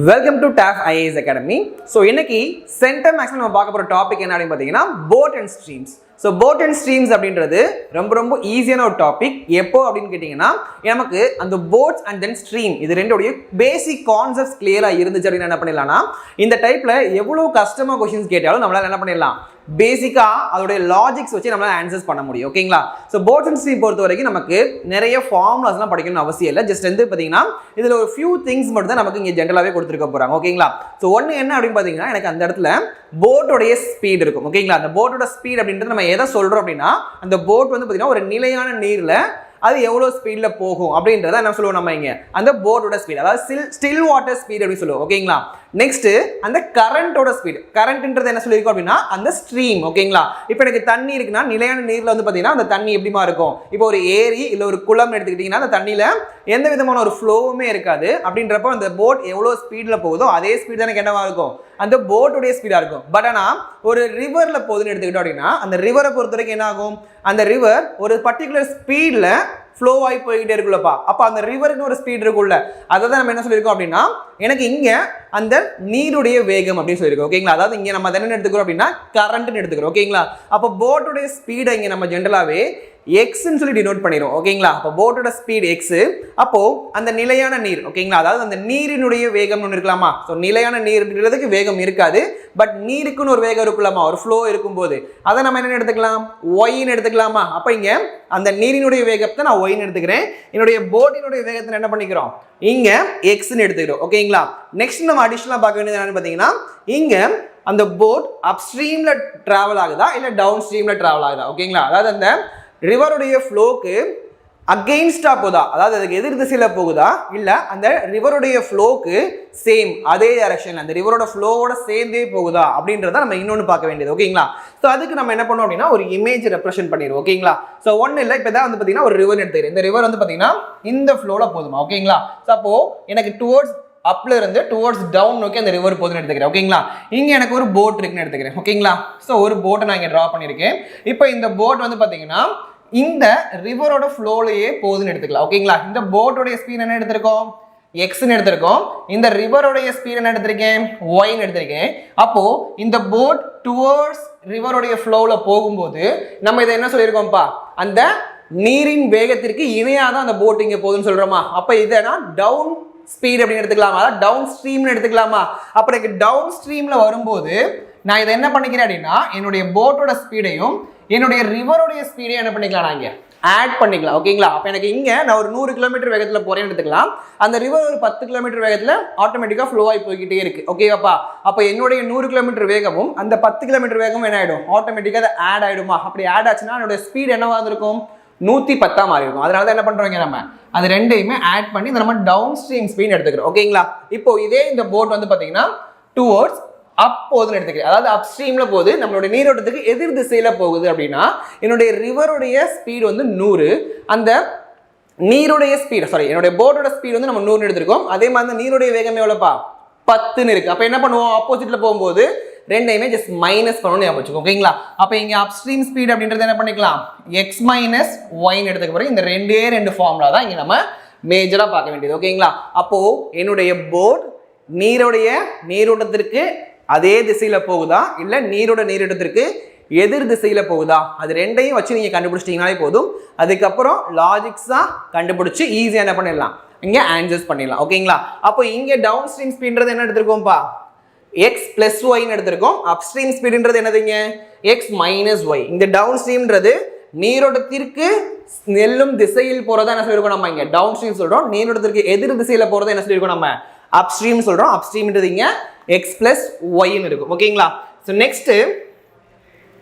Welcome to tough IAS academy. So இன்னைக்கு centre மேக்ஸில் நம்ம பார்க்க போகிற டாபிக் என்ன அப்படின்னு பார்த்தீங்கன்னா boat and streams. So boat and streams அப்படின்றது ரொம்ப ஈஸியான ஒரு டாபிக். எப்போ அப்படின்னு கேட்டிங்கன்னா நமக்கு அந்த போட்ஸ் அண்ட் தென் ஸ்ட்ரீம் இது ரெண்டோடைய பேசிக் கான்செப்ட்ஸ் கிளியராக இருந்துச்சு அப்படின்னு என்ன பண்ணிடலாம்னா இந்த டைப்பில் எவ்வளோ கஷ்டமாக கொஸ்டின்ஸ் கேட்டாலும் நம்மளால் என்ன பண்ணிடலாம், பேசிக்காக அதோடைய லாஜிக்ஸ் வச்சு நம்மளால் ஆன்சர்ஸ் பண்ண முடியும். ஓகேங்களா? ஸோ போட்ஸ் அண்ட் ஸ்ட்ரீம் பொறுத்த வரைக்கும் நமக்கு நிறைய ஃபார்முலாஸ்லாம் படிக்கணும்னு அவசியம் இல்லை. ஜஸ்ட் வந்து பார்த்தீங்கன்னா இதில் ஒரு ஃபியூ திங்ஸ் மட்டும் தான் நமக்கு இங்கே ஜென்ரலாகவே கொடுத்துருக்க போகிறாங்க. ஓகேங்களா? ஸோ ஒன்று என்ன அப்படின்னு பார்த்தீங்கன்னா எனக்கு அந்த இடத்துல போட்டோடைய ஸ்பீட் இருக்கும். ஓகேங்களா? அந்த போட்டோட ஸ்பீட் அப்படின்றது நம்ம எதை சொல்கிறோம் அப்படின்னா அந்த போட் வந்து பார்த்தீங்கன்னா ஒரு நிலையான நீரில் அது எவ்வளோ ஸ்பீடில் போகும் அப்படின்றத என்ன சொல்லுவோம் நம்ம இங்கே அந்த போட்டோட ஸ்பீட், அதாவது ஸ்டில் வாட்டர் ஸ்பீட் அப்படின்னு சொல்லுவோம். ஓகேங்களா? நெக்ஸ்ட் அந்த கரண்டோட ஸ்பீட். கரண்ட்ன்றது என்ன சொல்லியிருக்கோம் அப்படின்னா அந்த ஸ்ட்ரீம். ஓகேங்களா? இப்போ எனக்கு தண்ணி இருக்குன்னா நிலையான நீரில் வந்து பார்த்தீங்கன்னா அந்த தண்ணி எப்படிமா இருக்கும், இப்போ ஒரு ஏரி இல்லை ஒரு குளம் எடுத்துக்கிட்டிங்கன்னா அந்த தண்ணியில் எந்த விதமான ஒரு ஃப்ளோவுமே இருக்காது. அப்படின்றப்போ அந்த போட் எவ்வளோ ஸ்பீடில் போகுதோ அதே ஸ்பீட் தான் எனக்கு என்னவா இருக்கும், அந்த போட்டுடைய ஸ்பீடாக இருக்கும். பட் ஆனால் ஒரு ரிவரில் போகுதுன்னு எடுத்துக்கிட்டோம் அப்படின்னா அந்த ரிவரை பொறுத்த வரைக்கும் என்ன ஆகும், அந்த ரிவர் ஒரு பர்டிகுலர் ஸ்பீடில் ஃப்ளோ ஆகி போய்கிட்டே இருக்குல்லப்பா. அப்போ அந்த ரிவருக்கு ஒரு ஸ்பீட் இருக்குல்ல, அதை தான் நம்ம என்ன சொல்லியிருக்கோம் அப்படின்னா எனக்கு இங்கே அந்த நீருடைய வேகம் அப்படின்னு சொல்லியிருக்கோம். ஓகேங்களா? அதாவது இங்கே நம்ம என்ன எடுத்துக்கிறோம் அப்படின்னா கரண்ட்னு எடுத்துக்கிறோம். ஓகேங்களா? அப்போ போட்டுடைய ஸ்பீடை இங்கே நம்ம ஜென்ரலாகவே எக்ஸ்ன்னு சொல்லி டினோட் பண்ணிடும். ஓகேங்களா? அப்போ போட்டோட ஸ்பீட் எக்ஸ். அப்போ அந்த நிலையான நீர், ஓகேங்களா, அதாவது அந்த நீரினுடைய வேகம் ஒன்று இருக்கலாமா. ஸோ நிலையான நீர்ன்றதுக்கு வேகம் இருக்காது, பட் நீருக்குன்னு ஒரு வேகம் இருக்கலாமா, ஒரு ஃப்ளோ இருக்கும்போது அதை நம்ம என்ன எடுத்துக்கலாம், ஒய்ன்னு எடுத்துக்கலாமா. அப்போ இங்கே அந்த நீரினுடைய வேகத்தை நான் ஒய்ன்னு எடுத்துக்கிறேன், என்னுடைய போட்டினுடைய வேகத்தை என்ன பண்ணிக்கிறோம் இங்கே எக்ஸ்ன்னு எடுத்துக்கிறோம். ஓகேங்களா? நெக்ஸ்ட் நம்ம அடிஷனலாக பார்க்க வேண்டியது என்னன்னு பார்த்தீங்கன்னா இங்கே அந்த போட் அப் ஸ்ட்ரீம்ல டிராவல் ஆகுதா இல்லை டவுன் ஸ்ட்ரீம்ல டிராவல் ஆகுதா. ஓகேங்களா? அதாவது அந்த ரிவருடைய ஃப்ளோக்கு அகெயின்ஸ்டா போதா, அதாவது அதுக்கு எதிர் திசையில் போகுதா இல்லை அந்த ரிவருடைய ஃப்ளோக்கு சேம் அதே டைரக்ஷன்ல அந்த ரிவரோட ஃப்ளோவோட சேர்ந்தே போகுதா அப்படின்றத நம்ம இன்னொன்று பார்க்க வேண்டியது. ஓகேங்களா? ஸோ அதுக்கு நம்ம என்ன பண்ணோம் அப்படின்னா ஒரு இமேஜ் ரெப்ரசென்ட் பண்ணிடுவோம். ஓகேங்களா? ஸோ ஒன்றும் இல்லை, இப்போ தான் வந்து பார்த்தீங்கன்னா ஒரு ரிவர் எடுத்துக்கிறேன். இந்த ரிவர் வந்து பார்த்தீங்கன்னா இந்த ஃப்ளோவில் போதுமா. ஓகேங்களா? ஸோ அப்போ எனக்கு டுவர்ட்ஸ் அப்ல இருந்து டுவர்ட்ஸ் டவுன் நோக்கி அந்த ரிவர் போதுன்னு எடுத்துக்கிறேன். ஓகேங்களா? இங்கே எனக்கு ஒரு போட் இருக்குன்னு எடுத்துக்கிறேன். ஓகேங்களா? ஸோ ஒரு போட்டை நான் இங்கே ட்ரா பண்ணியிருக்கேன். இப்போ இந்த போட் வந்து பார்த்தீங்கன்னா இந்த ரிவரோட ஃப்ளோலையே போகுதுன்னு எடுத்துக்கலாம். ஓகேங்களா? இந்த போட்டோடைய ஸ்பீட் என்ன எடுத்திருக்கோம், எக்ஸ்ன்னு எடுத்திருக்கோம். இந்த ரிவரோடைய ஸ்பீட் என்ன எடுத்திருக்கேன், ஒய்ன்னு எடுத்திருக்கேன். அப்போ இந்த போட் டுவர்ட்ஸ் ரிவரோடைய ஃப்ளோவில் போகும்போது நம்ம இதை என்ன சொல்லியிருக்கோம்ப்பா, அந்த நீரின் வேகத்திற்கு இணையாக தான் அந்த போட் இங்கே போகுதுன்னு சொல்கிறோமா. அப்போ இதை நான் டவுன் ஸ்பீட் அப்படின்னு எடுத்துக்கலாமா, அதாவது டவுன் ஸ்ட்ரீம்னு எடுத்துக்கலாமா. அப்போ எனக்கு டவுன் ஸ்ட்ரீமில் வரும்போது நான் இதை என்ன பண்ணிக்கிறேன் அப்படின்னா என்னுடைய போட்டோட ஸ்பீடையும் என்னுடைய ரிவருடைய ஸ்பீடையும் என்ன பண்ணிக்கலாம், நான் இங்கே ஆட் பண்ணிக்கலாம். ஓகேங்களா? அப்போ எனக்கு இங்கே நான் ஒரு 100 கிலோமீட்டர் வேகத்தில் போகிறேன்னு எடுத்துக்கலாம், அந்த ரிவர் ஒரு 10 கிலோமீட்டர் வேகத்தில் ஆட்டோமேட்டிக்காக ஃப்ளோ ஆகி போய்கிட்டே இருக்கு. ஓகேவாப்பா? அப்போ என்னுடைய 100 கிலோமீட்டர் வேகமும் அந்த 10 கிலோமீட்டர் வேகமும் என்ன ஆகிடும், ஆட்டோமேட்டிக்காக அதை ஆட் ஆகிடுமா. அப்படி ஆட் ஆச்சுன்னா என்னுடைய ஸ்பீட் என்னவா இருக்கும், 110 மாறி இருக்கும். அதனால தான் என்ன பண்ணுறோங்க நம்ம அது ரெண்டையுமே ஆட் பண்ணி நம்ம டவுன் ஸ்ட்ரீம் ஸ்பீட் எடுத்துக்கிறோம். ஓகேங்களா? இப்போ இதே இந்த போட் வந்து பார்த்தீங்கன்னா டுவர்ட்ஸ் அப் போகுதுன்னு எடுத்துக்கிறேன், அதாவது அப் ஸ்ட்ரீம்ல போகுது, நம்மளுடைய நீரோட்டத்துக்கு எதிர் திசையில போகுது அப்படின்னா என்னுடைய ரிவருடைய ஸ்பீட் வந்து 100, அந்த நீருடைய ஸ்பீட் என்னுடைய போட்டோட ஸ்பீட் வந்து நம்ம 100 எடுத்திருக்கோம். அதே மாதிரி அந்த நீருடைய வேகம் எவ்வளோப்பா, 10ன்னு இருக்கு. அப்போ என்ன பண்ணுவோம், ஆப்போசிட்ல போகும்போது ரெண்டையுமே ஜஸ்ட் மைனஸ் பண்ணணும்னு ஞாபகம். ஓகேங்களா? அப்போ இங்கே அப்ஸ்ட்ரீம் ஸ்பீட் அப்படின்றது என்ன பண்ணிக்கலாம், எக்ஸ் மைனஸ் ஒய்ன்னு எடுத்துக்க போகிறோம். இந்த ரெண்டு ஃபார்முலா தான் இங்கே நம்ம மேஜராக பார்க்க வேண்டியது. ஓகேங்களா? அப்போ என்னுடைய போட் நீரோட்டத்திற்கு அதே திசையில் போகுதா இல்லை நீரோட்டத்திற்கு எதிர் திசையில் போகுதா, அது ரெண்டையும் வச்சு நீங்கள் கண்டுபிடிச்சிட்டிங்கனாலே போதும். அதுக்கப்புறம் லாஜிக்ஸாக கண்டுபிடிச்சி ஈஸியாக என்ன பண்ணிடலாம், இங்கே ஆன்சர்ஸ் பண்ணிடலாம். ஓகேங்களா? அப்போ இங்கே டவுன் ஸ்ட்ரீம் ஸ்பீட்ன்றது என்ன எடுத்திருக்கோம்ப்பா, எக்ஸ் பிளஸ் ஒய்ன்னு எடுத்திருக்கோம். அப்ஸ்ட்ரீம் ஸ்பீடுன்றது என்னதுங்க, எக்ஸ் மைனஸ் ஒய். இந்த டவுன் ஸ்ட்ரீம்ன்றது நீரோட்டத்திற்கு நெல்லும் திசையில் போகிறதா என்ன சொல்லியிருக்கோம் நம்ம இங்கே டவுன் ஸ்ட்ரீம் சொல்கிறோம். நீரோட்டத்திற்கு எதிர் திசையில் போகிறதா என்ன சொல்லியிருக்கோம் நம்ம அப்ஸ்ட்ரீம் சொல்கிறோம். அப்ஸ்ட்ரீம்ன்றது இங்கே எக்ஸ் பிளஸ் ஒய்ன்னு இருக்கும். ஓகேங்களா? ஸோ நெக்ஸ்ட்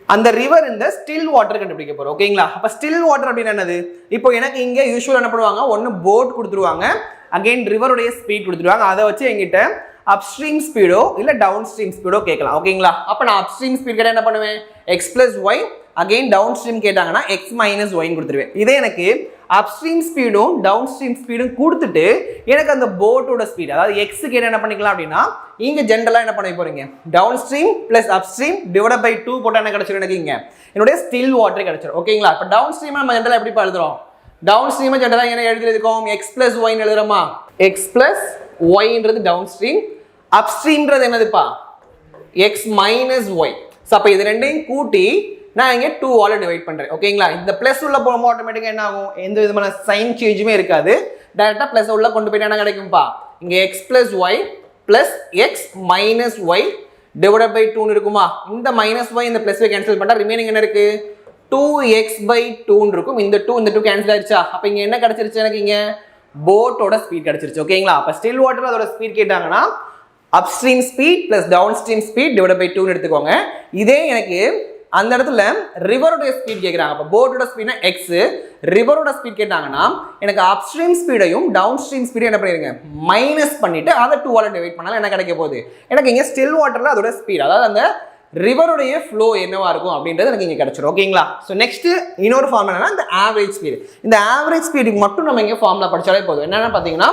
அந்த ரிவர் இந்த ஸ்டில் வாட்டர் கண்டுபிடிக்க போகிறோம். ஓகேங்களா? அப்போ ஸ்டில் வாட்டர் அப்படின்னு என்னது, இப்போ எனக்கு இங்கே யூஸ்வலாக என்ன பண்ணுவாங்க, ஒன்று போட் கொடுத்துருவாங்க, அகெயின் ரிவருடைய ஸ்பீட் கொடுத்துருவாங்க, அதை வச்சு எங்கிட்ட அப்ஸ்ட்ரீம் ஸ்பீடோ இல்லை டவுன் ஸ்ட்ரீம் ஸ்பீடோ கேட்கலாம். ஓகேங்களா? அப்போ நான் அப்ஸ்ட்ரீம் ஸ்பீட் கேட்டால் என்ன பண்ணுவேன், X plus Y, again down stream கேட்டாங்கன்னா எக்ஸ் மைனஸ் ஒய்ன்னு கொடுத்துருவேன். இதே எனக்கு அப்ஸ்ட்ரீம் ஸ்பீடும் டவுன் ஸ்ட்ரீம் ஸ்பீடும் கொடுத்துட்டு எனக்கு அந்த போட்டோட ஸ்பீட், அதாவது எக்ஸ் கேட்டால் என்ன பண்ணிக்கலாம் அப்படின்னா இங்கே ஜென்ரலாக என்ன பண்ண போறீங்க, down stream plus up stream divide by 2 போட்டால் என்ன கிடைச்சிடும், எனக்கு இங்கே என்னுடைய ஸ்டில் வாட்டர் கிடைச்சிடும். ஓகேங்களா? இப்போ டவுன் ஸ்ட்ரீம் நம்ம ஜென்ரலாக எப்படி எழுதுறோம், டவுன் ஸ்ட்ரீமை ஜென்ரலாக என்ன எழுதிருக்கோம், எக்ஸ் பிளஸ் ஒய்ன்னு எழுதுறோமா, எக்ஸ் பிளஸ் ஒய்ன்றது டவுன் ஸ்ட்ரீம், அப்ஸ்ட்ரீம்ன்றது என்னதுப்பா எக்ஸ் மைனஸ் ஒய். ஸோ அப்போ இது ரெண்டையும் கூட்டி நான் இங்கே 2ஆல் டிவைட் பண்ணுறேன். ஓகேங்களா, இந்த ப்ளஸ் உள்ள போகும்போது ஆட்டோமேட்டிக்காக என்ன ஆகும், எந்த விதமான சைன் சேஞ்சுமே இருக்காது. டேரெக்டாக ப்ளஸ் உள்ள கொண்டு போயிட்டு என்ன கிடைக்கும்ப்பா, இங்கே X plus Y plus X minus Y divide by 2 இருக்குமா. இந்த மைனஸ் ஒய் இந்த ப்ளஸ் கேன்சல் பண்ணால் ரிமைனிங் என்ன இருக்கு, 2x/2 இருக்கும். இந்த 2 கேன்சல் ஆயிடுச்சா. அப்போ இங்கே என்ன கிடைச்சிருச்சு எனக்கு, இங்கே போட்டோட ஸ்பீட் கிடைச்சிருச்சு. ஓகேங்களா, அப்போ ஸ்டில் வாட்டர் அதோட ஸ்பீட் கேட்டாங்கன்னா upstream speed plus down stream speed divide by 2 எடுத்துக்கோங்க. இதே எனக்கு அந்த இடத்துல ரிவரோட ஸ்பீட் கேட்குறாங்க. அப்போ போட்டோட ஸ்பீட்னா எக்ஸ், ரிவரோட ஸ்பீட் கேட்டாங்கன்னா எனக்கு அப்ஸ்ட்ரீம் ஸ்பீடையும் டவுன் ஸ்ட்ரீம் ஸ்பீடையும் என்ன பண்ணிருங்க, மைனஸ் பண்ணிட்டு அதை 2ஆல் டிவைட் பண்ணாலும் என்ன கிடைக்க போகுது, எனக்கு இங்கே ஸ்டில் வாட்டர்ல அதோட ஸ்பீட், அதாவது அந்த ரிவருடைய ஃப்ளோ என்னவா இருக்கும் அப்படின்றது எனக்கு இங்கே கிடைச்சிடும். ஓகேங்களா, ஸோ நெக்ஸ்ட் இன்னொரு ஃபார்ம் என்னன்னா இந்த ஆவரேஜ் ஸ்பீடு. இந்த ஆவரேஜ் ஸ்பீடுக்கு மட்டும் நம்ம இங்கே ஃபார்முலா படிச்சாலே போதும். என்னென்னு பார்த்தீங்கன்னா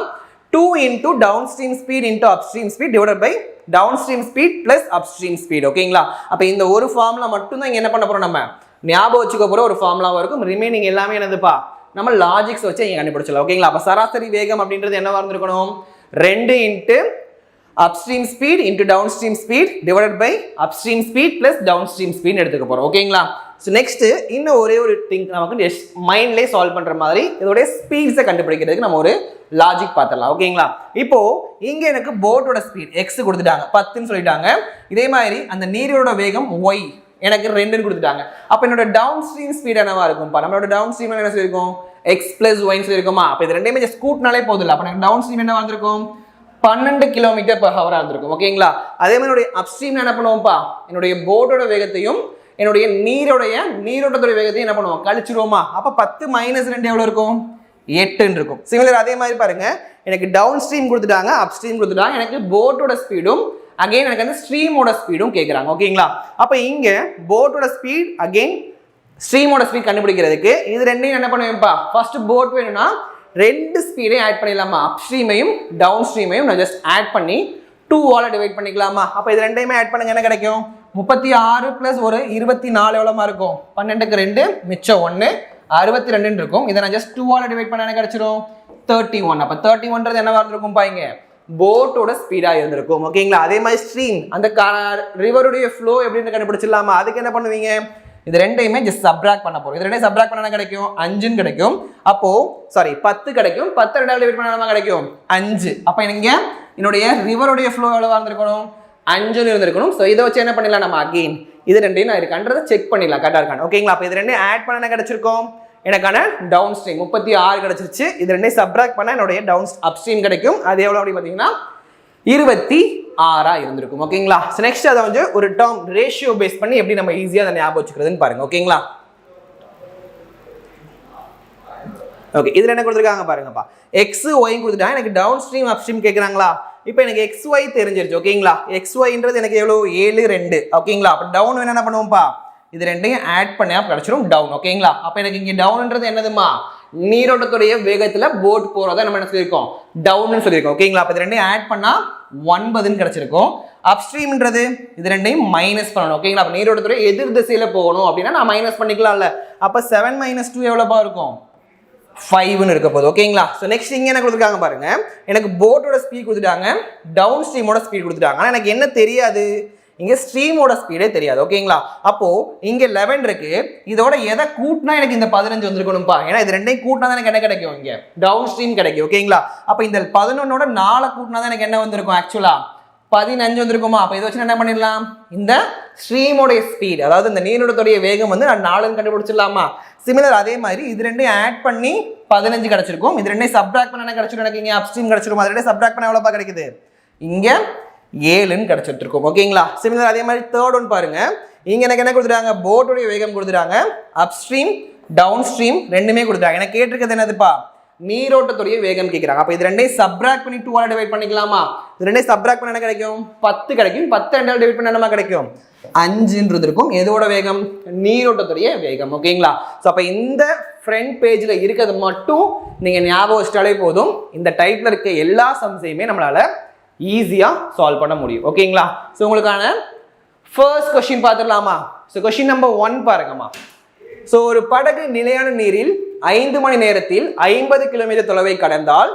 2 into downstream speed into upstream speed divided by downstream speed plus upstream speed. ஓகேங்களா, அப்போ இந்த ஒரு ஃபார்முலா மட்டும் தான் இங்கே என்ன பண்ண போகிறோம், நம்ம ஞாபகம் வச்சுக்க போகிற ஒரு ஃபார்முலாவாக இருக்கும். ரிமைனிங் எல்லாமே என்னதுப்பா, நம்ம லாஜிக்ஸ் வச்சு இங்கே கண்டுபிடிச்சலாம். ஓகேங்களா, அப்போ சராசரி வேகம் அப்படின்றது என்னவா இருந்திருக்கணும், 2 into upstream speed into downstream speed divided by upstream speed plus downstream speed எடுத்துக்க போகிறோம். ஓகேங்களா, ஸோ நெக்ஸ்ட் இன்னும் ஒரே ஒரு திங்க் நமக்கு மைண்ட்லேயே சால்வ் பண்ணுற மாதிரி இதோடைய ஸ்பீட்ஸை கண்டுபிடிக்கிறதுக்கு நம்ம ஒரு லாஜிக் பார்த்துடலாம். ஓகேங்களா, இப்போ இங்கே எனக்கு போட்டோட ஸ்பீட் எக்ஸ் கொடுத்துட்டாங்க, 10ன்னு சொல்லிட்டாங்க. இதே மாதிரி அந்த நீரோட வேகம் ஒய் எனக்கு 2ன்னு கொடுத்துட்டாங்க. அப்போ என்னோட டவுன் ஸ்ட்ரீம் ஸ்பீட் என்னவா இருக்கும்ப்பா, நம்மளோட டவுன் ஸ்ட்ரீம் என்ன சொல்லியிருக்கோம், எக்ஸ் பிளஸ் ஒய்ன்னு சொல்லியிருக்கோமா. அப்போ இது ரெண்டையுமே ஜஸ்ட் கூட்டினாலே போதும் இல்லை. அப்போ எனக்கு டவுன் ஸ்ட்ரீம் என்ன வந்திருக்கும், 12 km/h இருந்திருக்கும். ஓகேங்களா, அதே மாதிரி என்னுடைய அப்ஸ்ட்ரீம் என்ன பண்ணுவோம்ப்பா, என்னுடைய போட்டோட வேகத்தையும் என்னுடைய நீரோட்டத்தோட வேகத்தையும் என்ன பண்ணுவோம், கழிச்சிருவோமா. அப்போ 10 - 2 எவ்வளோ இருக்கும், 8 இருக்கும். சிமிலர் அதே மாதிரி பாருங்க, எனக்கு டவுன் ஸ்ட்ரீம் கொடுத்துட்டாங்க, அப் ஸ்ட்ரீம் கொடுத்துட்டாங்க, எனக்கு போட்டோட ஸ்பீடும் அகைன் எனக்கு வந்து ஸ்ட்ரீமோட ஸ்பீடும் கேட்குறாங்க. ஓகேங்களா, அப்போ இங்கே போட்டோட ஸ்பீட் அகைன் ஸ்ட்ரீமோட ஸ்பீட் கண்டுபிடிக்கிறதுக்கு இது ரெண்டையும் என்ன பண்ணுவேன்ப்பா, ஃபர்ஸ்ட் போட் வேணும்னா 2 ஸ்பீடையும் ஆட் பண்ணிடலாமா, அப் ஸ்ட்ரீமையும் டவுன் ஸ்ட்ரீமையும் நான் ஜஸ்ட் ஆட் பண்ணி 2ஆல் டிவைட் பண்ணிக்கலாமா. அப்போ இது ரெண்டையுமே ஆட் பண்ணுங்க, என்ன கிடைக்கும், 36 + ஒரு 24 எவ்வளோமா இருக்கும், 12க்கு 2 மிச்சம் 1 62 இருக்கும். இதை நான் ஜஸ்ட் 2ஆல் டிவைட் பண்ண என்ன கிடைச்சிரும், 31. அப்போ 31ன்றது என்னவா இருந்திருக்கும் பாருங்க, போட்டோட ஸ்பீடாக இருந்திருக்கும். ஓகேங்களா, அதே மாதிரி ஸ்ட்ரீம் அந்த ரிவருடைய ஃப்ளோ எப்படின்னு கண்டுபிடிச்சிடலாமா. அதுக்கு என்ன பண்ணுவீங்க, இது ரெண்டையுமே ஜஸ்ட் சப்ராக்ட் பண்ண போறோம். இது ரெண்டையும் சப்ராக்ட் பண்ணா கிடைக்கும், 5ன்னு கிடைக்கும். அப்போ சாரி 10 கிடைக்கும், 10 2ஆல் டிவைட் பண்ணா கிடைக்கும் 5. அப்போ எனக்கு என்னுடைய ரிவருடைய ஃப்ளோ எவ்வளவா இருந்திருக்கணும், 5ன்னு இருந்திருக்கணும். ஸோ இதை வச்சு என்ன பண்ணிடலாம், நம்ம அகெயின் இது ரெண்டையும் நான் இருக்கான்றதை செக் பண்ணிடலாம், கரெக்டாக இருக்கான்னு. ஓகேங்களா, அப்போ இது ரெண்டையும் ஆட் பண்ண என்ன கிடைச்சிருக்கும், எனக்கான டவுன் ஸ்ட்ரீம் 36 கிடைச்சிருச்சு. இது ரெண்டையும் சப்ராக்ட் பண்ண என்னுடைய டவுன் அப் ஸ்ட்ரீம் கிடைக்கும். அது எவ்வளோ அப்படின்னு பார்த்தீங்கன்னா 26 இருந்திருக்கும். ஓகேங்களா, ஸோ நெக்ஸ்ட் அதை வந்து ஒரு டேர்ம் ரேஷியோ பேஸ் பண்ணி எப்படி நம்ம ஈஸியாக அதை ஞாபகம் வச்சுக்கிறதுன்னு பாருங்க. ஓகேங்களா, ஓகே, இதில் என்ன கொடுத்துருக்காங்க பாருங்கப்பா, எக்ஸ் ஒய் கொடுத்துட்டாங்க, எனக்கு டவுன் ஸ்ட்ரீம் அப் ஸ்ட்ரீம் கேட்குறாங்களா. இப்போ எனக்கு எக்ஸ் ஒய் தெரிஞ்சிருச்சு. ஓகேங்களா, எக்ஸ் ஒய்ன்றது எனக்கு எவ்வளோ 7 2. ஓகேங்களா, அப்போ டவுன் என்ன பண்ணுவோம்ப்பா, இது ரெண்டையும் ஆட் பண்ணா கிடைச்சிரும் டவுன். ஓகேங்களா, அப்போ எனக்கு இங்கே டவுன்ன்றது என்னதுமா, நீரோட்டத்துடைய வேகத்தில் போட் போகிறத நம்ம என்ன சொல்லியிருக்கோம், டவுன்னு சொல்லியிருக்கோம். ஓகேங்களா, அப்போ இது ரெண்டையும் ஆட் பண்ணால் 9ன்னு கிடைச்சிருக்கும். அப்ஸ்ட்ரீம்ன்றது இது ரெண்டையும் மைனஸ் பண்ணணும். ஓகேங்களா, அப்போ நீரோட்டத்துடைய எதிர் திசையில் போகணும் அப்படின்னா நான் மைனஸ் பண்ணிக்கலாம்ல. அப்போ 7 - 2 எவ்வளோப்பா இருக்கும், 5ன்னு இருக்க போகுது. ஓகேங்களா, ஸோ நெக்ஸ்ட் இங்கே என்ன கொடுத்துருக்காங்க பாருங்க, எனக்கு போட்டோட ஸ்பீட் கொடுத்துட்டாங்க, டவுன் ஸ்ட்ரீமோட ஸ்பீட் கொடுத்துட்டாங்க. ஆனால் எனக்கு என்ன தெரியாது, இங்கே ஸ்ட்ரீமோட ஸ்பீடே தெரியாது. ஓகேங்களா, அப்போ இங்கே 11 இருக்கு, இதோட எதை கூட்டினா எனக்கு இந்த 15 வந்திருக்கணும்ப்பா. ஏன்னா இது ரெண்டையும் கூட்டினா தான் எனக்கு என்ன கிடைக்கும், இங்கே டவுன் ஸ்ட்ரீம் கிடைக்கும். ஓகேங்களா, அப்போ இந்த 11ஓட 4 கூட்டினா தான் எனக்கு என்ன வந்திருக்கும், ஆக்சுவலா 15 வந்திருக்குமா. அப்போ இதை வச்சு என்ன பண்ணிடலாம், இந்த ஸ்ட்ரீமோடைய ஸ்பீட், அதாவது இந்த நீரோட்டத்துடைய வேகம் வந்து நான் 4ன்னு கண்டுபிடிச்சிடலாமா. சிமிலர் அதே மாதிரி இது ரெண்டையும் ஆட் பண்ணி 15 கிடைச்சிருக்கும். இது ரெண்டையும் சப்ராக்ட் பண்ண என்ன கிடைச்சிரும், எனக்கு இங்கே அப்ஸ்ட்ரீம் கிடைச்சிரும். அது ரெண்டையும் சப்ராக்ட் பண்ண எவ்வளோப்பா கிடைக்குது, இங்கே 7ன்னு கிடைச்சிட்டு இருக்கும். ஓகேங்களா, சிமிலர் அதே மாதிரி தேர்ட் ஒன் பாருங்க, இங்கே எனக்கு என்ன கொடுத்துட்டாங்க, போட்டுடைய வேகம் கொடுத்துட்டாங்க, அப்ஸ்ட்ரீம் டவுன் ஸ்ட்ரீம் ரெண்டுமே கொடுத்துட்டாங்க. எனக்கு கேட்டிருக்கிறது என்னதுப்பா, நீரோட்டத்துடைய வேகம் கேட்குறாங்க. அப்போ இது ரெண்டையும் சப்ராக்ட் பண்ணி 2ஆல் டிவைட் பண்ணிக்கலாமா. இது ரெண்டையும் சப்ராக்ட் பண்ண என்ன கிடைக்கும், 10 கிடைக்கும். 10 2ஆல் டிவைட் பண்ண என்ன கிடைக்கும், 5ன்றது இருக்கும். எதோட வேகம், நீரோட்டத்துடைய வேகம். ஓகேங்களா, ஸோ அப்போ இந்த ஃப்ரண்ட் பேஜில் இருக்கிறது மட்டும் நீங்கள் ஞாபகம் வச்சிட்டாலே போதும், இந்த டைப்பில் இருக்க எல்லா சம்ஸையுமே நம்மளால் ஈஸியாக சால்வ் பண்ண முடியும். ஓகேங்களா, ஸோ உங்களுக்கான ஃபர்ஸ்ட் கொஸ்டின் பார்த்துடலாமா. ஸோ கொஸ்டின் நம்பர் 1 பாருங்கம்மா. ஸோ ஒரு படகு நிலையான நீரில் 5 மணி நேரத்தில் 50 கிலோமீட்டர் தொலைவை கடந்தால்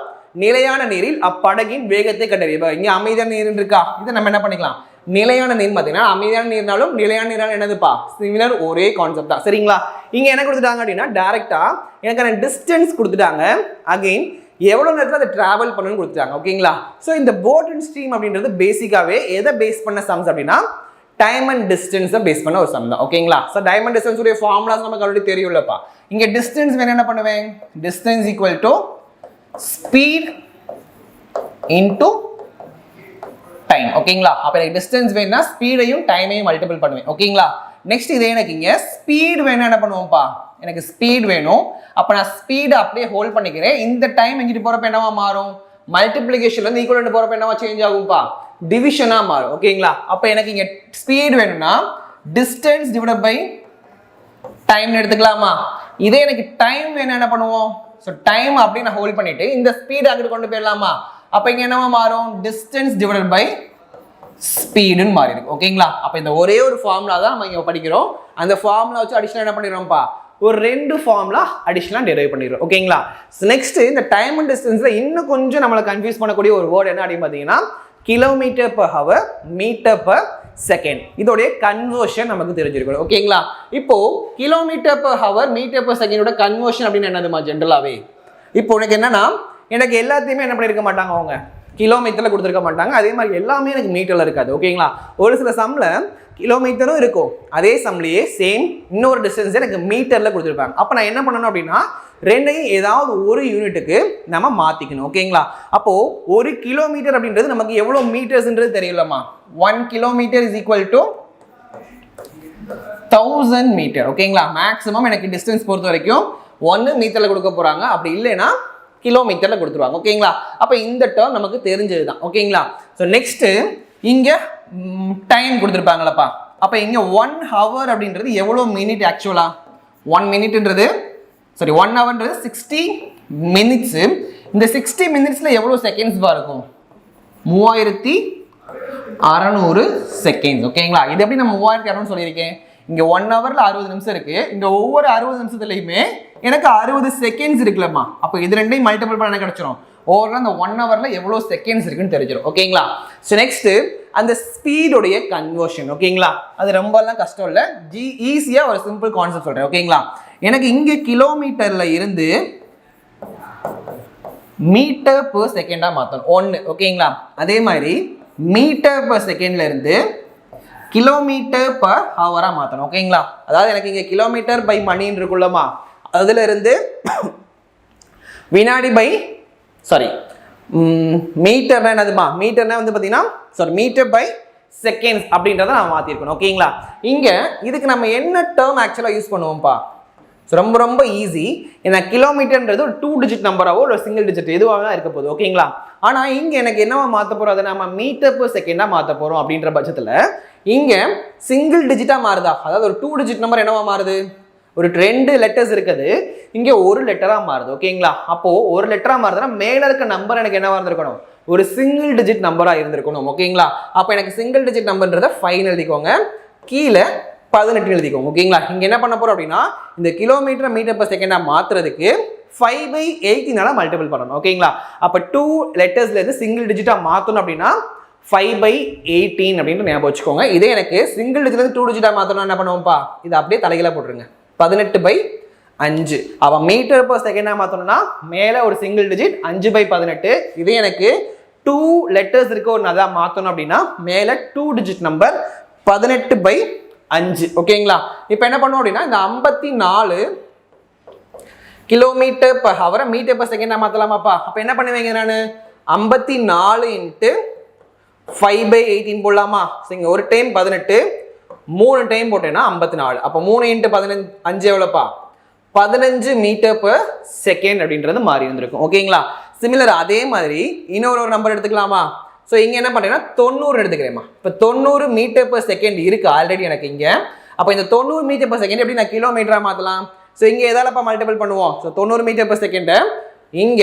நிலையான நீரில் அப்படகின் வேகத்தை கண்டறிய. இங்க அமைதியான நீர் இருக்கா, இதை நம்ம என்ன பண்ணிக்கலாம், நிலையான நீர் பார்த்தீங்கன்னா அமைதியான நீர்னாலும் நிலையான நீரால் என்னதுப்பா சிமிலர், ஒரே கான்செப்ட் தான். சரிங்களா? இங்க என்ன கொடுத்துட்டாங்க அப்படின்னா டைரக்டா எனக்கான டிஸ்டன்ஸ் கொடுத்துட்டாங்க, அகைன் எவ்வளவு நேரத்தில் அதை டிராவல் பண்ணணும்னு கொடுத்துட்டாங்க. ஓகேங்களா? ஸோ இந்த போட் அண்ட் ஸ்ட்ரீம் அப்படின்றது பேசிக்காவே எதை பேஸ் பண்ண சம்ஸ் அப்படின்னா டைம் அண்ட் டிஸ்டன்ஸை பேஸ் பண்ண ஒரு சம் தான். ஓகேங்களா? ஸோ டைம் அண்ட் டிஸ்டன்ஸ் உடைய ஃபார்முலாஸ் நமக்கு ஆல்ரெடி தெரியும்லப்பா. இங்க டிஸ்டன்ஸ் வேணும் என்ன பண்ணுவேன், distance equal to speed into time. ஓகேங்களா? அப்ப எனக்கு டிஸ்டன்ஸ் வேணும்னா ஸ்பீடையும் டைமையும் மல்டிபிள் பண்ணுவேன். ஓகேங்களா? நெக்ஸ்ட் இதே எனக்கு இங்க ஸ்பீட் வேணும் என்ன பண்ணுவோம்ப்பா, எனக்கு ஸ்பீட் வேணும். அப்ப நான் ஸ்பீட் அப்படியே ஹோல்ட் பண்ணிக்கிறேன். இந்த டைம் எங்கிட்டு போறப்ப என்னவா மாறும், மல்டிப்ளிகேஷன்ல இருந்து ஈக்குவல் போறப்ப என்னவா சேஞ்ச் ஆகும்பா, டிவிஷனா மாறும். ஓகேங்களா? அப்ப எனக்கு இங்க ஸ்பீட் வேணும்னா டிஸ்டன்ஸ் டிவைடட் பை டைம் எடுத்துக்கலாமா. இதே எனக்கு டைம் வேணும் என்ன பண்ணுவோம், ஸோ டைம் அப்படியே நான் ஹோல்ட் பண்ணிட்டு இந்த ஸ்பீட் அங்கிட்டு கொண்டு போயிடலாமா. அப்ப இங்க என்னவா மாறும், டிஸ்டன்ஸ் டிவைடட் பை ஸ்பீடுன்னு மாறி இருக்கு. ஓகேங்களா? அப்ப இந்த ஒரே ஒரு ஃபார்முலா தான் நம்ம இங்க படிக்கிறோம். அந்த ஃபார்முலா வச்சு அடிஷனல் என்ன பண்ணிடுறோம்ப்பா, ஒரு 2 ஃபார்முலா அடிஷனலா டெரைவ் பண்ணிடுறோம். ஓகேங்களா? நெக்ஸ்ட் இந்த டைம் அண்ட் டிஸ்டன்ஸ்ல இன்னும் கொஞ்சம் நம்மளை கன்ஃபியூஸ் பண்ணக்கூடிய ஒரு வேர்ட் என்ன அப்படின்னு பார்த்தீங்கன்னா kilometre per hour, metre per second. இதோடைய கன்வர்ஷன் நமக்கு தெரிஞ்சிருக்கணும். ஓகேங்களா? இப்போ kilometre per hour, metre per செகண்டோட கன்வர்ஷன் அப்படின்னு என்னதுமா ஜென்ரலாவே, இப்போ உனக்கு என்னன்னா எனக்கு எல்லாத்தையுமே என்ன பண்ணிருக்க மாட்டாங்க, அவங்க கிலோமீட்டர்ல கொடுத்துருக்க மாட்டாங்க. அதே மாதிரி எல்லாமே எனக்கு மீட்டர்ல இருக்காது. ஓகேங்களா? ஒரு சில சம்ல கிலோமீட்டரும் இருக்கும், அதே சம்லயே சேம் இன்னொரு டிஸ்டன்ஸ் எனக்கு மீட்டர்ல கொடுத்துருப்பாங்க. அப்ப நான் என்ன பண்ணணும் அப்படின்னா ரெண்டையும் ஏதாவது ஒரு யூனிட்டுக்கு நம்ம மாத்திக்கணும். ஓகேங்களா? அப்போ ஒரு கிலோமீட்டர் அப்படின்றது நமக்கு எவ்வளவு மீட்டர்ஸ்ன்றது தெரியலமா. 1 kilometre is equal to 1000 metre. ஓகேங்களா? மேக்ஸிமம் எனக்கு டிஸ்டன்ஸ் பொறுத்த வரைக்கும் 1 மீட்டர்ல கொடுக்க போறாங்க, அப்படி இல்லைன்னா கிலோமீட்டர்ல கொடுத்துருவாங்க. ஓகேங்களா? அப்ப இந்த டேர்ம் நமக்கு தெரிஞ்சதுதான். ஓகேங்களா? ஸோ நெக்ஸ்ட் இங்க டைம் கொடுத்துருப்பாங்களப்பா. அப்ப இங்க 1 ஹவர் அப்படின்றது எவ்வளவு மினிட், ஆக்சுவலா 1 மினிட்ன்றது சாரி 1 ஹவர்ன்றது 60 மினிட்ஸ். இந்த 60 மினிட்ஸ்ல எவ்வளவு செகண்ட்ஸ் இருக்கும், 3600 செகண்ட்ஸ். ஓகேங்களா? இது எப்படி நம்ம 3600 சொல்லியிருக்கேன், இங்க 1 ஹவர்ல 60 நிமிஷம் இருக்கு, இந்த ஒவ்வொரு 60 நிமிஷத்துலயுமே எனக்கு 60 செகண்ட்ஸ் இருக்குல்லம்மா. அப்போ இது ரெண்டையும் மல்டிபிள் பண்ண கிடைச்சிரும், ஓவரால் அந்த 1 ஹவர்ல எவ்வளவு செகண்ட்ஸ் இருக்குன்னு தெரிஞ்சிடும். ஓகேங்களா? ஸோ நெக்ஸ்ட் அந்த ஸ்பீடோடைய கன்வர்ஷன். ஓகேங்களா? அது ரொம்பலாம் கஷ்டம் இல்லை, ஈஸியா ஒரு சிம்பிள் கான்செப்ட் சொல்றேன். ஓகேங்களா? எனக்கு இங்க கிலோமீட்டர்ல இருந்து மீட்டர் பெர் செகண்டா மாத்தணும் 1. ஓகேங்களா? அதே மாதிரி மீட்டர் பெர் செகண்ட்ல இருந்து கிலோமீட்டர் பர் ஹவரா மாத்தணும். ஓகேங்களா? அதாவது எனக்கு இங்க கிலோமீட்டர் பை மணின்னு இருக்குள்ளமா, அதுல இருந்து வினாடி பை சாரி மீட்டர்னா என்னதுமா, மீட்டர்னா வந்து பாத்தீங்கன்னா சாரி மீட்டர் பை செகண்ட்ஸ் அப்படின்றத நான் மாத்திருக்கணும். ஓகேங்களா? இங்க இதுக்கு நம்ம என்ன டேர்ம் ஆக்சுவலா யூஸ் பண்ணுவோம்ப்பா, ரொம்ப ரொம்ப ஈஸி. ஏன்னா கிலோமீட்டர்ன்றது ஒரு 2 டிஜிட் நம்பராவோ ஒரு சிங்கிள் டிஜிட் எதுவாக தான் இருக்க போகுது. ஓகேங்களா? ஆனா இங்க எனக்கு என்னவா மாத்த போறோம், அதை நம்ம மீட்டர் பெர் செகண்டா மாத்த போறோம். அப்படின்ற பட்சத்துல இங்க சிங்கிள் டிஜிட்டா மாறுதா, அதாவது ஒரு 2 டிஜிட் நம்பர் என்னவா மாறுது, ஒரு 2 லெட்டர்ஸ் இருக்குது, இங்க ஒரு லெட்டரா மாறுது. ஓகேங்களா? அப்போ ஒரு லெட்டரா மாறுதுன்னா மேல இருக்க நம்பர் எனக்கு என்னவா இருந்திருக்கணும், ஒரு சிங்கிள் டிஜிட் நம்பரா இருந்திருக்கணும். ஓகேங்களா? அப்போ எனக்கு சிங்கிள் டிஜிட் நம்பர்ன்றத 5 எழுதிக்கோங்க, கீழே 18 எழுதிக்கோங்க. ஓகேங்களா? இங்க என்ன பண்ண போறோம் அப்படின்னா இந்த கிலோமீட்டர் மீட்டர் பர் செகண்டா மாத்துறதுக்கு 5/18 மல்டிபிள் பண்ணணும். ஓகேங்களா? அப்ப 2 லெட்டர்ஸ்ல இருந்து சிங்கிள் டிஜிட்டா மாத்தணும் அப்படின்னா 5/18 அப்படின்னு ஞாபகம் வச்சுக்கோங்க. இதே எனக்கு சிங்கிள் டிஜிட்ல இருந்து 2 டிஜிட்டா மாத்தணும் என்ன பண்ணுவோம்ப்பா, இது அப்படியே தலைகீழா போட்டுருங்க, 18/5. அவ மீட்டர் பர் செகண்டா மாத்தணும்னா மேல ஒரு சிங்கிள் டிஜிட் 5/18. இதே எனக்கு 2 லெட்டர்ஸ் இருக்க ஒரு நல்லா மாத்தணும் அப்படின்னா மேல 2 டிஜிட் நம்பர் 18/5. ஓகேங்களா? இப்போ என்ன பண்ணுவோம் அப்படின்னா இந்த 54 kilometre per hour metre per செகண்டா மாத்தலாமாப்பா. அப்ப என்ன பண்ணுவீங்க, நான் 54 × 5/18 போடலாமா. இங்க ஒரு டைம் 18, 3 டைம் போட்டேன்னா 54. அப்போ 3 × 15 எவ்வளோப்பா, 15 மீட்டர் பர் செகண்ட் அப்படின்றது மாறி இருந்திருக்கும். ஓகேங்களா? சிமிலர் அதே மாதிரி இன்னொரு நம்பர் எடுத்துக்கலாமா. ஸோ இங்க என்ன பண்றேன்னா 90 எடுத்துக்கிறேமா. இப்போ 90 மீட்டர் பர் செகண்ட் இருக்கு ஆல்ரெடி எனக்கு இங்க. அப்போ இந்த 90 மீட்டர் பர் செகண்ட் எப்படி நான் கிலோமீட்டரா மாத்தலாம். ஸோ இங்க எதாலப்பா மல்டிபிள் பண்ணுவோம். ஸோ 90 மீட்டர் பர் செகண்ட் இங்க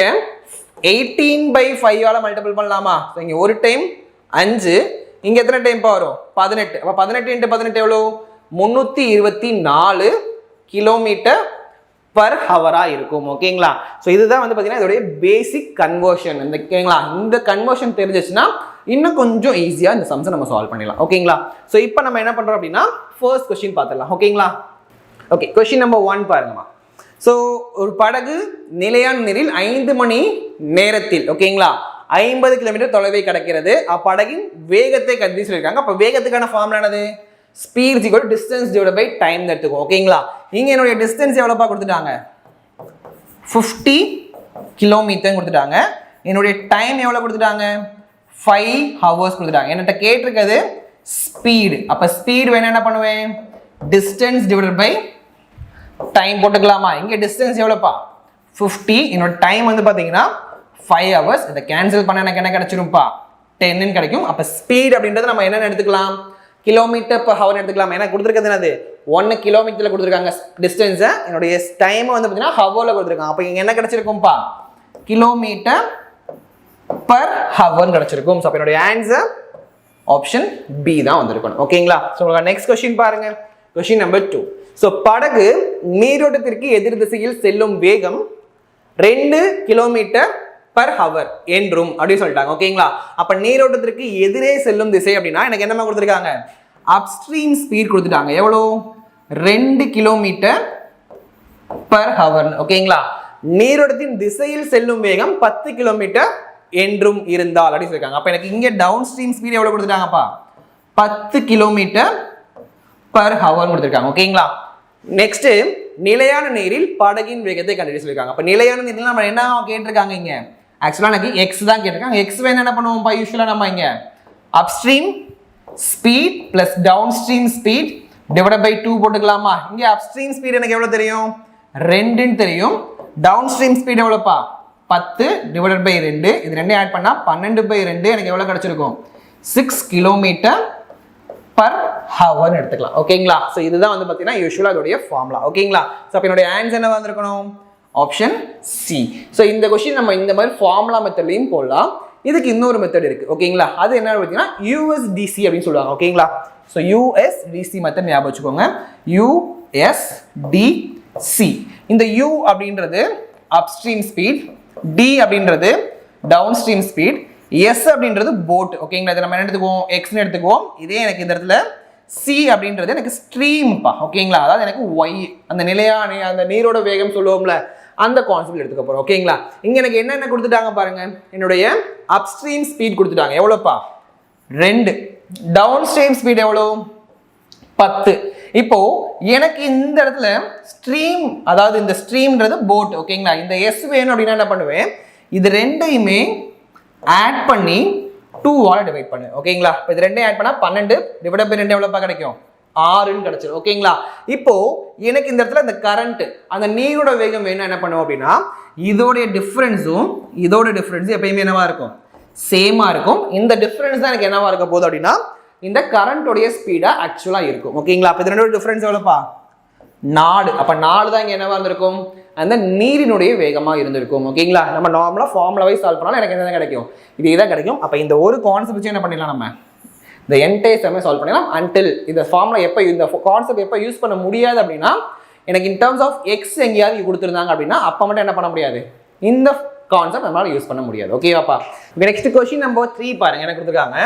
18/5 மல்டிபிள் பண்ணலாமா. ஸோ இங்க ஒரு டைம் 5, இங்க எத்தனை டைம் வரும் 18. அப்ப 18 × 18 எவ்வளோ, 324 கிலோமீட்டர் பர் ஹவரா இருக்கும். ஓகேங்களா? ஸோ இதுதான் வந்து பார்த்தீங்கன்னா இதோடைய பேசிக் கன்வர்ஷன். ஓகேங்களா? இந்த கன்வர்ஷன் தெரிஞ்சிச்சுன்னா இன்னும் கொஞ்சம் ஈஸியா இந்த சம்ஸை நம்ம சால்வ் பண்ணிடலாம். ஓகேங்களா? ஸோ இப்போ நம்ம என்ன பண்றோம் அப்படின்னா ஃபர்ஸ்ட் கொஸ்டின் பார்த்துடலாம். ஓகேங்களா? ஓகே, கொஸ்டின் நம்பர் 1 பாருங்கம்மா. ஸோ ஒரு படகு நிலையான நீரில் 5 மணி நேரத்தில் ஓகேங்களா 50 கிலோமீட்டர் தொலைவை கடக்கிறது. அப்படகின் வேகத்தை கருதி சொல்லியிருக்காங்க. அப்போ வேகத்துக்கான ஃபார்முலா என்னது? Speed equal to distance divided by time எடுத்துக்கோ. ஓகேங்களா? இங்க என்னுடைய டிஸ்டன்ஸ் எவ்வளோப்பா கொடுத்துட்டாங்க? 50 கிலோமீட்டர் கொடுத்துட்டாங்க. என்னுடைய டைம் எவ்வளோ கொடுத்துட்டாங்க? 5 ஹவர்ஸ் கொடுத்துட்டாங்க. என்கிட்ட கேட்டிருக்கிறது ஸ்பீடு. அப்போ ஸ்பீடு வேணும் என்ன பண்ணுவேன்? டிஸ்டன்ஸ் டிவைடட் பை டைம் போட்டுக்கலாமா? இங்கே டிஸ்டன்ஸ் எவ்வளோப்பா? 50. என்னோட டைம் வந்து பார்த்தீங்கன்னா 5 ஹவர்ஸ். இதை கேன்சல் பண்ண எனக்கு என்ன கிடைச்சிரும்ப்பா? 10 கிடைக்கும். அப்போ ஸ்பீட் அப்படின்றது நம்ம என்னென்னு எடுத்துக்கலாம்? கிலோமீட்டர் பர் ஹவர் எடுத்துக்கலாம். ஏன்னா கொடுத்துருக்கிறது என்னது? 1 கிலோமீட்டரில் கொடுத்துருக்காங்க டிஸ்டன்ஸை. என்னுடைய டைமை வந்து பார்த்தீங்கன்னா ஹவரில் கொடுத்துருக்காங்க. அப்போ இங்கே என்ன கிடைச்சிருக்கும்ப்பா? கிலோமீட்டர் பர் ஹவர் கிடைச்சிருக்கும். ஸோ அப்போ என்னுடைய ஆன்சர் ஆப்ஷன் பி தான் வந்திருக்கணும். ஓகேங்களா? ஸோ உங்களுக்கு நெக்ஸ்ட் கொஸ்டின் பாருங்க. Question number 2. ஸோ படகு நீரோட்டத்திற்கு எதிர் திசையில் செல்லும் வேகம் 2 கிலோமீட்டர் பர் ஹவர் என்றும் அப்படின்னு சொல்லிட்டாங்க. ஓகேங்களா? அப்ப நீரோட்டத்திற்கு எதிரே செல்லும் திசை அப்படின்னா எனக்கு என்னமா கொடுத்துருக்காங்க? அப்ஸ்ட்ரீம் ஸ்பீட் கொடுத்துட்டாங்க. எவ்வளோ? 2 கிலோமீட்டர் பர் ஹவர். ஓகேங்களா? நீரோட்டத்தின் திசையில் செல்லும் வேகம் 10 கிலோமீட்டர் என்றும் இருந்தால் அப்படின்னு சொல்லியிருக்காங்க. அப்ப எனக்கு இங்க டவுன் ஸ்ட்ரீம் ஸ்பீட் எவ்வளவு கொடுத்துட்டாங்கப்பா? 10 கிலோமீட்டர் பர் ஹவர் கொடுத்துருக்காங்க. ஓகேங்களா? நெக்ஸ்ட் நிலையான நீரில் படகின் வேகத்தை கண்டுபிடிச்சு சொல்லியிருக்காங்க. அப்ப நிலையான நீரில் நம்ம என்ன கேட்டிருக்காங்க? இங்க ஆக்சுவலா எனக்கு எக்ஸ் தான் கேட்டிருக்காங்க. எக்ஸ் வேணும் என்ன பண்ணுவோம்ப்பா? யூஸ்வலா நம்ம இங்க upstream speed plus down stream speed divide by 2 போட்டுக்கலாமா? இங்க அப்ஸ்ட்ரீம் ஸ்பீட் எனக்கு எவ்வளவு தெரியும்? 2 தெரியும். டவுன் ஸ்ட்ரீம் ஸ்பீட் எவ்வளோப்பா? 10 டிவைட் பை 2. இது ரெண்டையும் ஆட் பண்ணா 12/2 எனக்கு எவ்வளவு கிடைச்சிருக்கும்? 6 கிலோமீட்டர் பர் ஹவர் எடுத்துக்கலாம். ஓகேங்களா? ஸோ இதுதான் வந்து பார்த்தீங்கன்னா யூஸ்வலாக அதோடைய ஃபார்முலா. ஓகேங்களா? ஸோ அப்போ என்னுடைய ஆன்சர் என்ன வந்திருக்கணும்? Option C. ஸோ இந்த கொஸ்டின் நம்ம இந்த மாதிரி ஃபார்முலா மெத்தட்லையும் போடலாம். இதுக்கு இன்னொரு மெத்தட் இருக்கு. ஓகேங்களா? அது என்ன பார்த்தீங்கன்னா USDC அப்படின்னு சொல்லுவாங்க. ஓகேங்களா? ஸோ USDC மெத்தட் ஞாபகம் வச்சுக்கோங்க. USDC. இந்த U அப்படின்றது அப்ஸ்ட்ரீம் ஸ்பீட், D அப்படின்றது டவுன் ஸ்ட்ரீம் ஸ்பீட், S அப்படின்றது போட். ஓகேங்களா? இதை நம்ம என்ன எடுத்துக்குவோம்? எக்ஸ்னு எடுத்துக்குவோம். இதே எனக்கு இந்த இடத்துல C அப்படின்றது எனக்கு ஸ்ட்ரீம்பா. ஓகேங்களா? அதாவது எனக்கு Y அந்த நிலையான அந்த நீரோட வேகம் சொல்லுவோம்ல அந்த கான்செப்ட் எடுத்துக்க போறோம். ஓகேங்களா? இங்க எனக்கு என்னென்ன கொடுத்துட்டாங்க பாருங்க. என்னுடைய அப்ஸ்ட்ரீம் ஸ்பீட் கொடுத்துட்டாங்க. எவ்வளோப்பா? 2. டவுன் ஸ்ட்ரீம் ஸ்பீட் எவ்வளோ? 10. இப்போ எனக்கு இந்த இடத்துல ஸ்ட்ரீம், அதாவது இந்த ஸ்ட்ரீம்ன்றது போட். ஓகேங்களா? இந்த S வேணும் அப்படின்னா என்ன பண்ணுவேன்? இது ரெண்டையுமே ஆட் பண்ணி 2 ஆல் டிவைட் பண்ணு. ஓகேங்களா? இப்போ இது ரெண்டையும் ஆட் பண்ணா 12 டிவைட் பை 2 எவ்வளோப்பா கிடைக்கும்? 6ன்னு கிடைச்சிடும். ஓகேங்களா? இப்போ எனக்கு இந்த இடத்துல இந்த கரண்ட் அந்த நீரோட வேகம் வேணும் என்ன பண்ணுவோம் அப்படின்னா இதோடைய டிஃபரன்ஸும் இதோட டிஃபரன்ஸும் எப்பயுமே என்னவா இருக்கும்? சேமா இருக்கும். இந்த டிஃபரன்ஸ் தான் எனக்கு என்னவா இருக்க போகுது அப்படின்னா இந்த கரண்டோடைய ஸ்பீடா ஆக்சுவலா இருக்கும். ஓகேங்களா? அப்போ இது ரெண்டோட டிஃபரன்ஸ் எவ்வளோப்பா? 4. அப்போ 4 தான் இங்கே என்னவா இருந்திருக்கும்? அந்த நீரினுடைய வேகமாக இருந்திருக்கும். ஓகேங்களா? நம்ம நார்மலாக ஃபார்முலா வைஸ் சால்வ் பண்ணாலும் எனக்கு என்ன கிடைக்கும்? இதே தான் கிடைக்கும். அப்போ இந்த ஒரு கான்செப்ட் வச்சு என்ன பண்ணிடலாம்? நம்ம இந்த என்டையர் சம்மை சால்வ் பண்ணிடலாம். அன்டில் இந்த ஃபார்முலா எப்போ இந்த கான்செப்ட் எப்போ யூஸ் பண்ண முடியாது அப்படின்னா எனக்கு இன் டர்ம்ஸ் ஆஃப் எக்ஸ் எங்கேயாவது கொடுத்துருந்தாங்க அப்படின்னா அப்போ மட்டும் என்ன பண்ண முடியாது? இந்த கான்செப்ட் நம்மளால யூஸ் பண்ண முடியாது. ஓகேவாப்பா? நெக்ஸ்ட் கொஸ்டின் நம்பர் 3 பாருங்க. எனக்கு கொடுத்துருக்காங்க.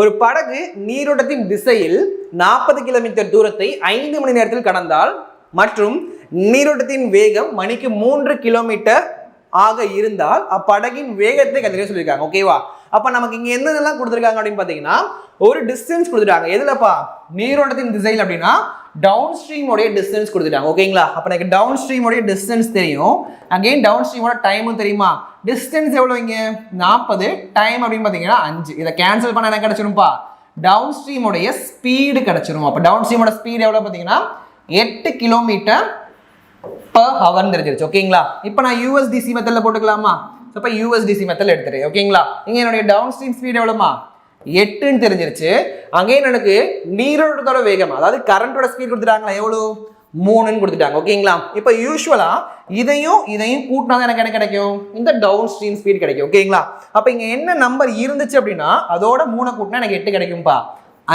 ஒரு படகு நீரோட்டத்தின் திசையில் 40 கிலோமீட்டர் தூரத்தை 5 மணி நேரத்தில் கடந்தால் மற்றும் நீரோட்டத்தின் வேகம் மணிக்கு 3 கிலோமீட்டர் ஆக இருந்தால் அப்படகின் வேகத்தை கண்டுபிடிக்க சொல்லியிருக்காங்க. ஓகேவா? அப்ப நமக்கு இங்க என்னென்னலாம் கொடுத்துருக்காங்க அப்படின்னு பாத்தீங்கன்னா ஒரு டிஸ்டன்ஸ் கொடுத்துட்டாங்க. எதுலப்பா? நீரோட்டத்தின் திசையில் அப்படின்னா டவுன் ஸ்ட்ரீமோடைய டிஸ்டன்ஸ் கொடுத்துட்டாங்க. ஓகேங்களா? அப்ப எனக்கு டவுன் ஸ்ட்ரீமோடைய டிஸ்டன்ஸ் தெரியும். அகைன் டவுன் ஸ்ட்ரீமோட டைமும் தெரியுமா? டிஸ்டன்ஸ் எவ்வளவு இங்க? 40. டைம் அப்படின்னு பாத்தீங்கன்னா 5. இதை கேன்சல் பண்ண என்ன கிடைச்சிரும்பா? டவுன் ஸ்ட்ரீமோடைய ஸ்பீடு கிடைச்சிரும். அப்ப டவுன் ஸ்ட்ரீமோட ஸ்பீடு எவ்வளவு பாத்தீங்கன்னா 8 கிலோமீட்டர் பர் ஹவர் தெரிஞ்சிருச்சு. ஓகேங்களா? இப்போ நான் USDC மெத்தட்ல போட்டுக்கலாமா? இப்போ USDC மெத்தட்ல எடுத்துறேன். ஓகேங்களா? இங்க என்னுடைய டவுன் ஸ்ட்ரீம் ஸ்பீட் எவ்வளவுமா? 8ன்னு தெரிஞ்சிருச்சு. அகைன் எனக்கு நீரோட்டத்தோட வேகம் அதாவது கரண்டோட ஸ்பீட் கொடுத்துட்டாங்களா? எவ்வளவு? 3ன்னு கொடுத்துட்டாங்க. ஓகேங்களா? இப்போ யூஸ்வலா இதையும் கூட்டினா தான் எனக்கு என்ன கிடைக்கும்? இந்த டவுன் ஸ்ட்ரீம் ஸ்பீட் கிடைக்கும். ஓகேங்களா? அப்ப இங்க என்ன நம்பர் இருந்துச்சு அப்படின்னா அதோட 3 கூட்டினா எனக்கு 8 கிடைக்கும்பா.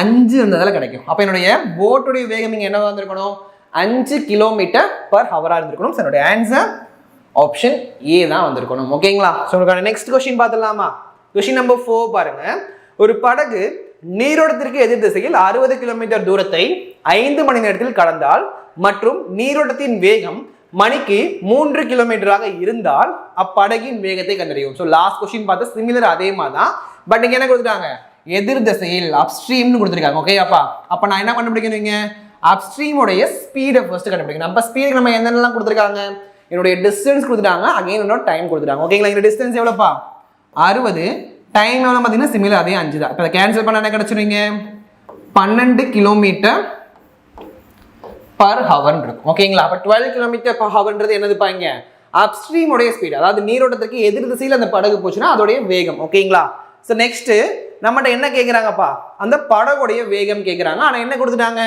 5 இருந்ததால கிடைக்கும். அப்ப என்னுடைய போட்டுடைய வேகம் இங்க என்ன வந்திருக்கணும்? 5 km/h இருந்திருக்கணும். ஸோ என்னுடைய ஆன்சர் ஆப்ஷன் ஏ தான் வந்திருக்கணும். ஓகேங்களா? ஸோ உங்களுக்கான நெக்ஸ்ட் கொஸ்டின் பார்த்துடலாமா? கொஸ்டின் நம்பர் 4 பாருங்க. ஒரு படகு நீரோட்டத்திற்கு எதிர் திசையில் 60 கிலோமீட்டர் தூரத்தை 5 மணி நேரத்தில் கடந்தால் மற்றும் நீரோட்டத்தின் வேகம் மணிக்கு 3 கிலோமீட்டராக இருந்தால் அப்படகின் வேகத்தை கண்டறியும். ஸோ லாஸ்ட் கொஸ்டின் பார்த்து சிமிலர் அதே மாதிரி தான். பட் இங்க என்ன கொடுத்துட்டாங்க? எதிர் திசையில் அப்ஸ்ட்ரீம்னு கொடுத்துருக்காங்க. ஓகே அப்ப நான் என்ன கண்டுபிடிக்கிறீங்க? அப்ஸ்ட்ரீமோடைய ஸ்பீடை ஃபர்ஸ்ட் கண்டுபிடிக்கணும். நம்ம ஸ்பீடுக்கு நம்ம என்னென்னலாம் கொடுத்துருக்காங்க? என்னுடைய டிஸ்டன்ஸ் கொடுத்துட்டாங்க, அகைன் என்னோட டைம் கொடுத்துட்டாங்க. ஓகேங்களா? என்னோட டிஸ்டன்ஸ் எவ்வளோப்பா? 60. டைம் எவ்வளோ பார்த்தீங்கன்னா சிமிலர் அதே 5 தான். இப்போ அதை கேன்சல் பண்ண என்ன கிடைச்சிருவீங்க? 12 km/h இருக்கும். ஓகேங்களா? அப்போ 12 km/h என்னதுப்பா? இங்க அப்ஸ்ட்ரீமோடைய ஸ்பீட், அதாவது நீரோட்டத்திற்கு எதிர் திசையில் அந்த படகு போச்சுன்னா அதோடைய வேகம். ஓகேங்களா? ஸோ நெக்ஸ்ட் நம்மகிட்ட என்ன கேட்குறாங்கப்பா? அந்த படகுடைய வேகம் கேட்குறாங்க. ஆனால் என்ன கொடுத்துட்டாங்க?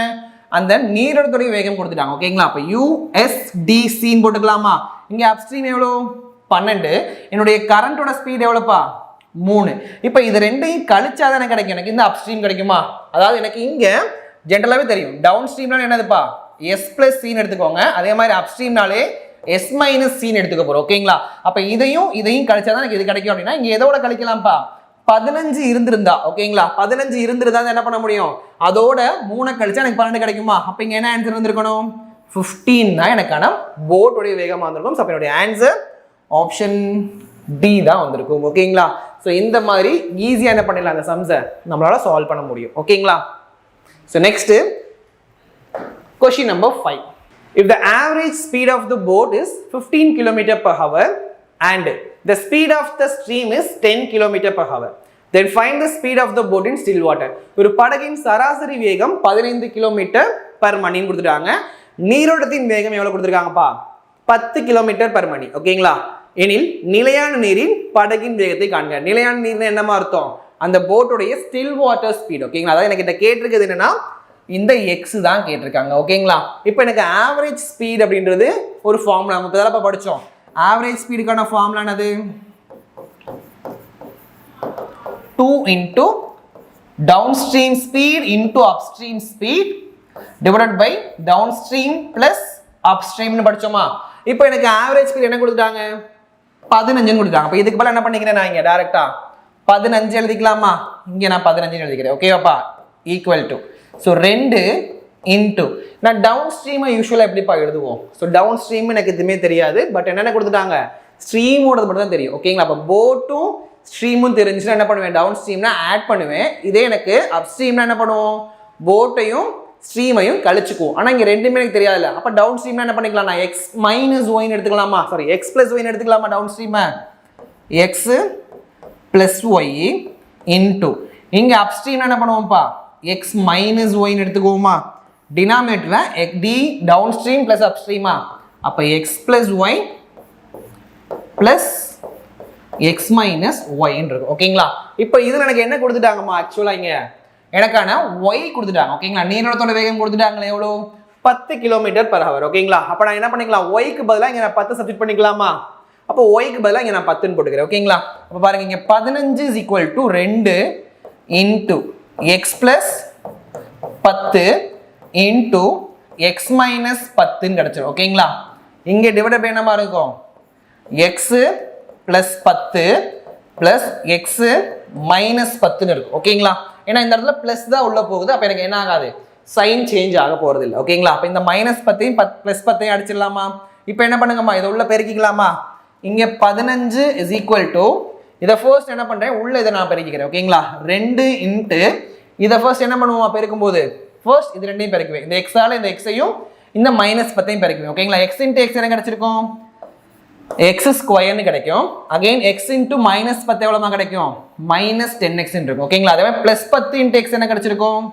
அந்த நீரோட்டத்துடைய வேகம் கொடுத்துட்டாங்க. ஓகேங்களா? அப்போ USDCன்னு போட்டுக்கலாமா? இங்கே அப்ஸ்ட்ரீம் எவ்வளோ? 12. என்னுடைய கரண்டோட ஸ்பீட் எவ்வளோப்பா? 3. இப்போ இது ரெண்டையும் கழிச்சாதான் எனக்கு கிடைக்கும். எனக்கு இந்த அப்ஸ்ட்ரீம் கிடைக்குமா? அதாவது எனக்கு இங்கே ஜென்ரலாகவே தெரியும் டவுன் ஸ்ட்ரீம்னா என்னதுப்பா? S+C எடுத்துக்கோங்க. அதே மாதிரி அப்ஸ்ட்ரீம்னாலே S-C எடுத்துக்க போகிறோம். ஓகேங்களா? அப்போ இதையும் கழிச்சாதான் எனக்கு இது கிடைக்கும். அப்படின்னா இங்கே எதோட கழிக்கலாம்ப்பா? 15 இருந்திருந்தா. ஓகேங்களா? 15 இருந்திருந்தா என்ன பண்ண முடியும்? அதோட 3 கழிச்சா எனக்கு 12 கிடைக்குமா? அப்போ இங்கே என்ன ஆன்சர் இருந்திருக்கணும்? 15 தான் எனக்கான போட்டுடைய வேகமாக இருந்திருக்கும். ஸோ என்னுடைய ஆன்சர் ஆப்ஷன் டி தான் வந்திருக்கும். ஓகேங்களா? ஸோ இந்த மாதிரி ஈஸியாக என்ன பண்ணிடலாம், அந்த சம்ஸை நம்மளால சால்வ் பண்ண முடியும். ஓகேங்களா? So next question number 5. If the average speed of the boat is 15 km/h and the speed of the stream is 10 km/h, then find the speed of the boat in still water. ஒரு படகின் சராசரி வேகம் 15 km/h கொடுத்துட்டாங்க. நீரோட்டத்தின் வேகம் எவ்வளவு கொடுத்துருக்காங்கப்பா? 10 km/h. ஓகேங்களா? எனில் நிலையான நீரின் படகின் வேகத்தை காண்க. நிலையான நீர்னு என்னமா அர்த்தம்? அந்த போட்டோடைய ஸ்டில் வாட்டர் ஸ்பீட். ஓகேங்களா? அதாவது எனக்கு கேட்டிருக்கிறது என்னன்னா இந்த எக்ஸ் தான் கேட்டிருக்காங்க. ஓகேங்களா? இப்போ எனக்கு ஆவரேஜ் ஸ்பீட் அப்படின்றது ஒரு ஃபார்முலா நம்ம இப்ப படிச்சோம். ஆவரேஜ் ஸ்பீடுக்கான ஃபார்முலா என்னது? 2 into downstream speed into upstream speed divided by downstream plus upstream னு படிச்சோமா? இப்போ எனக்கு ஆவரேஜ் ஸ்பீட் என்ன கொடுத்துட்டாங்க? 15 கொடுத்தாங்க. அப்ப இதுக்கு பதிலா என்ன பண்ணிக்கிறேன்? நான் இங்க டைரக்டா 15 எழுதிக்கலாமா? இங்க நான் 15 எழுதிக்கிறேன். ஓகேவாப்பா? ஈக்குவல் டு, ஸோ 2 இன்டு, நான் டவுன் ஸ்ட்ரீமை யூஸ்வலாக எப்படிப்பா எழுதுவோம்? ஸோ டவுன் ஸ்ட்ரீம் எனக்கு எதுவுமே தெரியாது. பட் என்னென்ன கொடுத்துட்டாங்க? ஸ்ட்ரீமோட மட்டும் தான் தெரியும். ஓகேங்களா? அப்போ போட்டும் ஸ்ட்ரீமும் தெரிஞ்சுன்னா என்ன பண்ணுவேன்? டவுன் ஸ்ட்ரீம்னா ஆட் பண்ணுவேன். இதே எனக்கு அப் ஸ்ட்ரீம்னா என்ன பண்ணுவோம்? போட்டையும் ஸ்ட்ரீமையும் கழிச்சுக்குவோம். ஆனால் இங்கே ரெண்டுமே எனக்கு தெரியாதுல்ல. அப்போ டவுன் ஸ்ட்ரீம்னா என்ன பண்ணிக்கலாம்? நான் எக்ஸ் மைனஸ் ஒய்னு எடுத்துக்கலாமா? சாரி, எக்ஸ் பிளஸ் ஒய்னு எடுத்துக்கலாமா? டவுன் ஸ்ட்ரீமை எக்ஸ் பிளஸ் ஒய் இன்டூ, இங்கே அப் ஸ்ட்ரீம்னா என்ன பண்ணுவோம்ப்பா? எக்ஸ் மைனஸ் ஒய்னு எடுத்துக்குவோமா? டினாமினேட்டரில் D down stream plus up ஸ்ட்ரீமா? அப்போ x plus y plus x minus ஒய்ன்னு இருக்கும். ஓகேங்களா? இப்போ இதில் எனக்கு என்ன கொடுத்துட்டாங்கம்மா? ஆக்சுவலாக இங்கே எனக்கான ஒய் கொடுத்துட்டாங்க. ஓகேங்களா? நீரோட்டத்தோட வேகம் கொடுத்துட்டாங்களே எவ்வளோ? 10 km/h. ஓகேங்களா? அப்போ நான் என்ன பண்ணிக்கலாம்? ஒய்க்கு பதிலாக இங்கே நான் 10 சப்ஸ்டிட் பண்ணிக்கலாமா? அப்போ ஒய்க்கு பதிலாக இங்கே நான் 10ன்னு போட்டுக்கிறேன். ஓகேங்களா? அப்போ பாருங்க, இங்கே 15 is equal to 2 into x plus 10 into x minus 10ன்னு கிடச்சிடும். ஓகேங்களா? இங்கே டிவைட் பை என்னமா இருக்கும்? X plus 10 plus x minus 10ன்னு இருக்கும். ஓகேங்களா? ஏன்னா இந்த இடத்துல பிளஸ் தான் உள்ள போகுது. அப்போ எனக்கு என்ன ஆகாது? சைன் சேஞ்ச் ஆக போகிறது இல்லை. ஓகேங்களா? அப்போ இந்த மைனஸ் 10ஐயும் ப்ளஸ் 10ஐயும் அடிச்சிடலாமா? இப்போ என்ன பண்ணுங்கம்மா? இதை உள்ள பெருக்கிக்கலாமா? இங்கே 15 is equal to, இதை ஃபர்ஸ்ட் என்ன பண்ணுறேன்? உள்ள இதை நான் பெருக்கிக்கிறேன். ஓகேங்களா? 2 இன்ட்டு இதை ஃபர்ஸ்ட் என்ன பண்ணுவோம்? பெருக்கும்போது ஃபர்ஸ்ட் இது ரெண்டையும் பெருக்குவேன். இந்த எக்ஸால இந்த எக்ஸையும் இந்த மைனஸ் 10ஐயும் பெருக்குவேன். ஓகேங்களா? எக்ஸ் இன்ட்டு எக்ஸ் என்ன கிடைச்சிருக்கும்? எக்ஸ் ஸ்கொயர்னு கிடைக்கும். அகைன் எக்ஸ் இன்ட்டு மைனஸ் 10 எவ்வளோமா கிடைக்கும்? மைனஸ் 10x இருக்கும். ஓகேங்களா? அதே மாதிரி பிளஸ் 10 இன்ட்டு எக்ஸ் என்ன கிடைச்சிருக்கும்?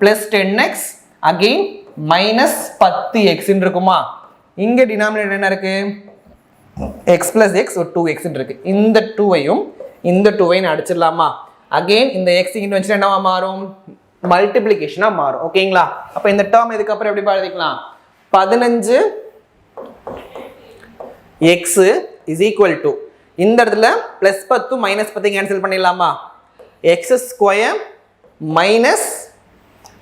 Plus 10x again minus 10x இருக்குமா? இங்கே டினாமினேட்டர் என்ன இருக்கு? எக்ஸ் பிளஸ் எக்ஸ் ஒரு 2x இருக்கு. இந்த 2ஐயும் இந்த 2ஐயும் அடிச்சிடலாமா? அகைன் இந்த எக்ஸ் இங்கே வச்சுட்டு என்னவா மாறும்? மல்டிப்ளிகேஷனாக மாறும். ஓகேங்களா? அப்போ இந்த டேர்ம் இதுக்கப்புறம் எப்படி எழுதிக்கலாம்? 15 எக்ஸ் இஸ் ஈக்குவல் டு, இந்த இடத்துல பிளஸ் 10 மைனஸ் 10 கேன்சல் பண்ணிடலாமா? X square minus,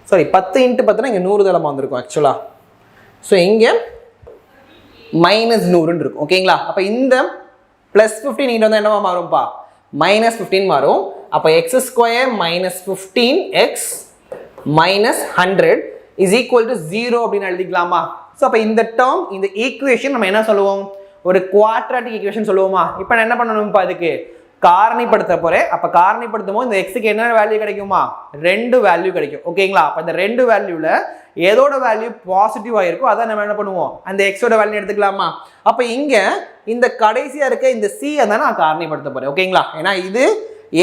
sorry 10 into 10னா இங்கே 100 தளமாக வந்திருக்கும் ஆக்சுவலாக. ஸோ இங்கே -100 இருக்கும் ஓகேங்களா. அப்போ இந்த +15 இங்கே வந்து என்னவா மாறும்ப்பா, -15 மாறும். அப்போ x² - 15x - 100 is equal to 0 அப்படின்னு எழுதிக்கலாமா. ஸோ அப்போ இந்த டேர்ம், இந்த ஈக்குவேஷன் நம்ம என்ன சொல்லுவோம், ஒரு குவாட்ராட்டிக் ஈக்குவேஷன் சொல்லுவோமா. இப்போ நான் என்ன பண்ணணும்ப்பா, அதுக்கு காரணிப்படுத்த போறேன். அப்போ காரணிப்படுத்தும் போது இந்த எக்ஸுக்கு என்ன வேல்யூ கிடைக்குமா, 2 வேல்யூ கிடைக்கும் ஓகேங்களா. அப்போ இந்த 2 வேல்யூல ஏதோட வேல்யூ பாசிட்டிவாக இருக்கும், அதான் நம்ம என்ன பண்ணுவோம், அந்த எக்ஸோட வேல்யூ எடுத்துக்கலாமா. அப்போ இங்கே இந்த கடைசியாக இருக்க இந்த சி தான் நான் காரணிப்படுத்த போறேன் ஓகேங்களா. ஏன்னா இது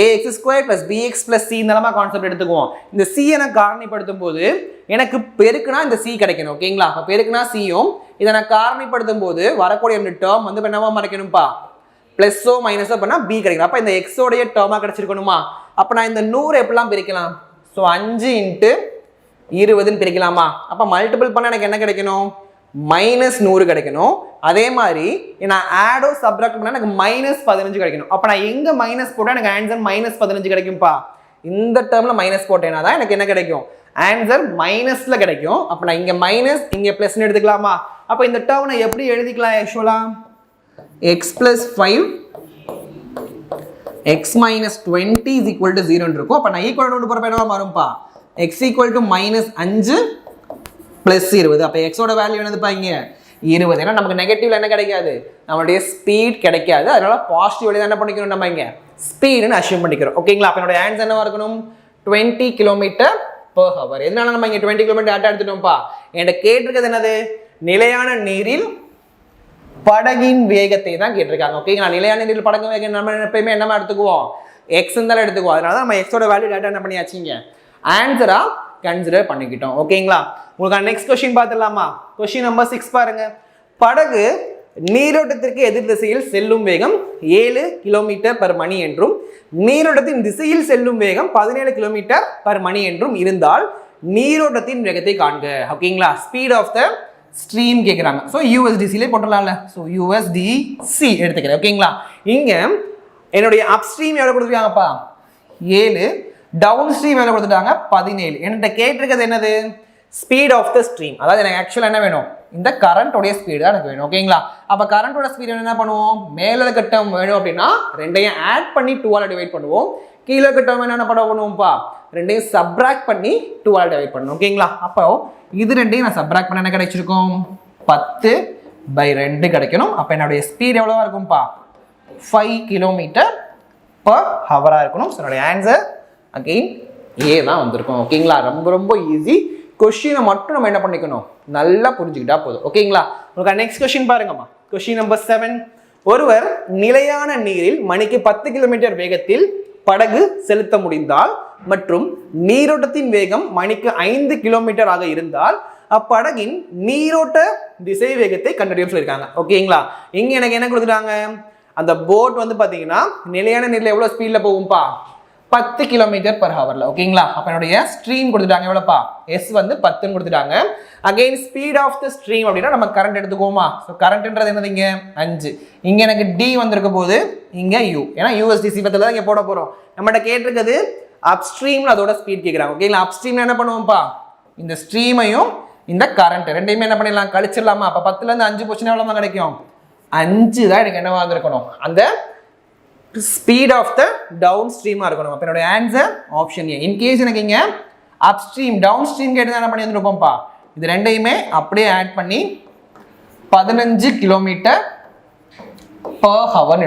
ax² + bx + c இந்த கான்செப்ட் எடுத்துக்குவோம். இந்த c நான் காரணிப்படுத்தும் போது எனக்கு பெருக்குனா இந்த c கிடைக்கணும் ஓகேங்களா. அப்போ பெருக்குனா c-யும் இதை நான் காரணிப்படுத்தும் போது வரக்கூடிய இந்த டேர்ம் வந்து என்னவா மறைக்கணும்ப்பா, ப்ளஸ்ஸோ மைனஸோ பண்ணா b கிடைக்கும். அப்போ இந்த x உடைய டேர்மா கிடைச்சிருக்கணுமா. அப்போ நான் இந்த 100 எப்படிலாம் பிரிக்கலாம், ஸோ 5 × 20 பிரிக்கலாமா. அப்போ மல்டிபிள் பண்ண எனக்கு என்ன கிடைக்கணும், -100 கிடைக்கணும். அதே மாதிரி நான் ஆடோ சப்ராக்ட் பண்ணா எனக்கு -15 கிடைக்கணும். அப்போ நான் எங்க மைனஸ் போட்டால் எனக்கு ஆன்சர் -15 கிடைக்கும்ப்பா. இந்த டேர்ம்ல மைனஸ் போட்டேன்னா தான் எனக்கு என்ன கிடைக்கும், ஆன்சர் மைனஸ்ல கிடைக்கும். அப்போ நான் இங்க மைனஸ் இங்க பிளஸ்னு எடுத்துக்கலாமா. அப்போ இந்த டேர்ம் நான் எப்படி எழுதிக்கலாம், ஆக்சுவலா x + 5 x - 20 = 0 இருக்கும். அப்போ நான் ஈக்குவல் கொண்டு போறப்ப என்னவா மாறும்ப்பா, x = -5 + 20. அப்போ x ஓட வேல்யூ என்னதுப்பா, இங்க 20. ஏன்னா நமக்கு நெகட்டிவ்ல என்ன கிடைக்காது, நம்மளுடைய ஸ்பீட் கிடைக்காது. அதனால பாசிட்டிவ் வழியா என்ன பண்ணிக்கணும், நம்ம இங்க ஸ்பீடுன்னு அஷ்யூம் பண்ணிக்கிறோம் ஓகேங்களா. அப்போ என்னோட ஆன்சர் என்னவா இருக்கணும், 20 km/h. எதனால நம்ம இங்க 20 km டேட்டா எடுத்துட்டோம்ப்பா, என்கிட்ட கேட்டிருக்கிறது என்னது, நிலையான நீரில் படகின் வேகத்தை தான் கேட்டிருக்காங்க ஓகேங்களா. நிலையான நீரில் படகு வேகம் நம்ம எப்பயுமே என்னமா எடுத்துக்குவோம், x தான் எடுத்துக்குவோம். அதனால நம்ம எக்ஸோட வேல்யூ டேட்டா என்ன பண்ணியாச்சுங்க, ஆன்சரா கன்சிடர் பண்ணிக்கிட்டோம் ஓகேங்களா. உங்களுக்கு நெக்ஸ்ட் கொஸ்டின் பார்த்துடலாமா. கொஸ்டின் நம்பர் 6 பாருங்க. படகு நீரோட்டத்திற்கு எதிர் திசையில் செல்லும் வேகம் 7 km/மணி என்றும் நீரோட்டத்தின் திசையில் செல்லும் வேகம் 17 km/மணி என்றும் இருந்தால் நீரோட்டத்தின் வேகத்தை காண்க ஓகேங்களா. ஸ்பீட் ஆஃப் த ஸ்ட்ரீம் கேட்குறாங்க. ஸோ USDCலே போட்டுடலாம்ல. ஸோ USDC எடுத்துக்கிறேன் ஓகேங்களா. இங்கே என்னுடைய அப்ஸ்ட்ரீம் எவ்வளோ கொடுத்துருக்காங்கப்பா, 7. டவுன் ஸ்ட்ரீம் எவ்வளோ கொடுத்துட்டாங்க, 17. என்கிட்ட கேட்டிருக்கிறது என்னது, ஸ்பீட் ஆஃப் த ஸ்ட்ரீம். அதாவது எனக்கு ஆக்சுவலாக என்ன வேணும், இந்த கரண்டோடைய ஸ்பீடு தான் எனக்கு வேணும் ஓகேங்களா. அப்போ கரண்டோட ஸ்பீடு என்ன பண்ணுவோம், மேலே கட்டம் வேணும் அப்படின்னா ரெண்டையும் ஆட் பண்ணி 2ஆல் டிவைட் பண்ணுவோம். கீழே கட்டம் என்ன பண்ணுவோம்ப்பா, ரெண்டையும் சப்ராக்ட் பண்ணி 2ஆல் டிவைட் பண்ணணும் ஓகேங்களா. அப்போ இது ரெண்டையும் நான் சப்ராக்ட் பண்ண என்ன கிடைச்சிருக்கும், 10/2 கிடைக்கணும். அப்போ என்னுடைய ஸ்பீட் எவ்வளோவா இருக்கும்ப்பா, 5 km/h இருக்கணும். ஸோ என்னுடைய ஆன்சர் அகெயின் ஏ தான் வந்திருக்கும் ஓகேங்களா. ரொம்ப ரொம்ப ஈஸி. கொஸ்டினை மட்டும் நம்ம என்ன பண்ணிக்கணும், நல்லா புரிஞ்சுக்கிட்டா போதும் ஓகேங்களா. உங்களுக்கு நெக்ஸ்ட் கொஸ்டின் பாருங்கம்மா. Question number 7. ஒருவர் நிலையான நீரில் மணிக்கு 10 km வேகத்தில் படகு செலுத்த முடிந்தால் மற்றும் நீரோட்டத்தின் வேகம் மணிக்கு 5 km இருந்தால் அப்படகின் நீரோட்ட திசை வேகத்தை கண்டறியும் சொல்லியிருக்காங்க ஓகேங்களா. இங்க எனக்கு என்ன கொடுத்துட்டாங்க, அந்த போட் வந்து பாத்தீங்கன்னா நிலையான நீர்ல எவ்வளவு ஸ்பீட்ல போகும்பா, 10 km/h ஓகேங்களா. அப்ப என்னுடைய ஸ்ட்ரீம் கொடுத்துட்டாங்க எவ்வளோப்பா, S வந்து 10ன்னு கொடுத்துட்டாங்க. Again speed of the stream அப்படின்னா நம்ம கரண்ட் எடுத்துக்கோமா. ஸோ கரண்ட்ன்றது என்னது, இங்கே 5. இங்கே எனக்கு D வந்திருக்க போது இங்கே U, ஏன்னா USDC பத்தில தான் இங்கே போட போகிறோம். நம்மகிட்ட கேட்டிருக்கிறது அப்ஸ்ட்ரீம்ல அதோட ஸ்பீட் கேட்குறாங்க ஓகேங்களா. அப்ஸ்ட்ரீம்ல என்ன பண்ணுவோம்ப்பா, இந்த ஸ்ட்ரீமையும் இந்த கரண்ட் ரெண்டையுமே என்ன பண்ணிடலாம், கழிச்சிடலாமா. அப்போ 10லேருந்து 5 போச்சுன்னா எவ்வளோ கிடைக்கும், 5 தான் எனக்கு என்னவா இருக்கணும், அந்த ஸ்பீட் ஆஃப் த டவுன் ஸ்ட்ரீமா இருக்கணும். அப்போ என்னோட ஆன்சர் ஆப்ஷன் ஏ. இன்கேஸ் எனக்கு இங்கே அப்ஸ்ட்ரீம் டவுன் ஸ்ட்ரீம் கேட்டு என்ன பண்ணி வந்துருப்போம்ப்பா, இது ரெண்டையுமே அப்படியே ஆட் பண்ணி 15 km/h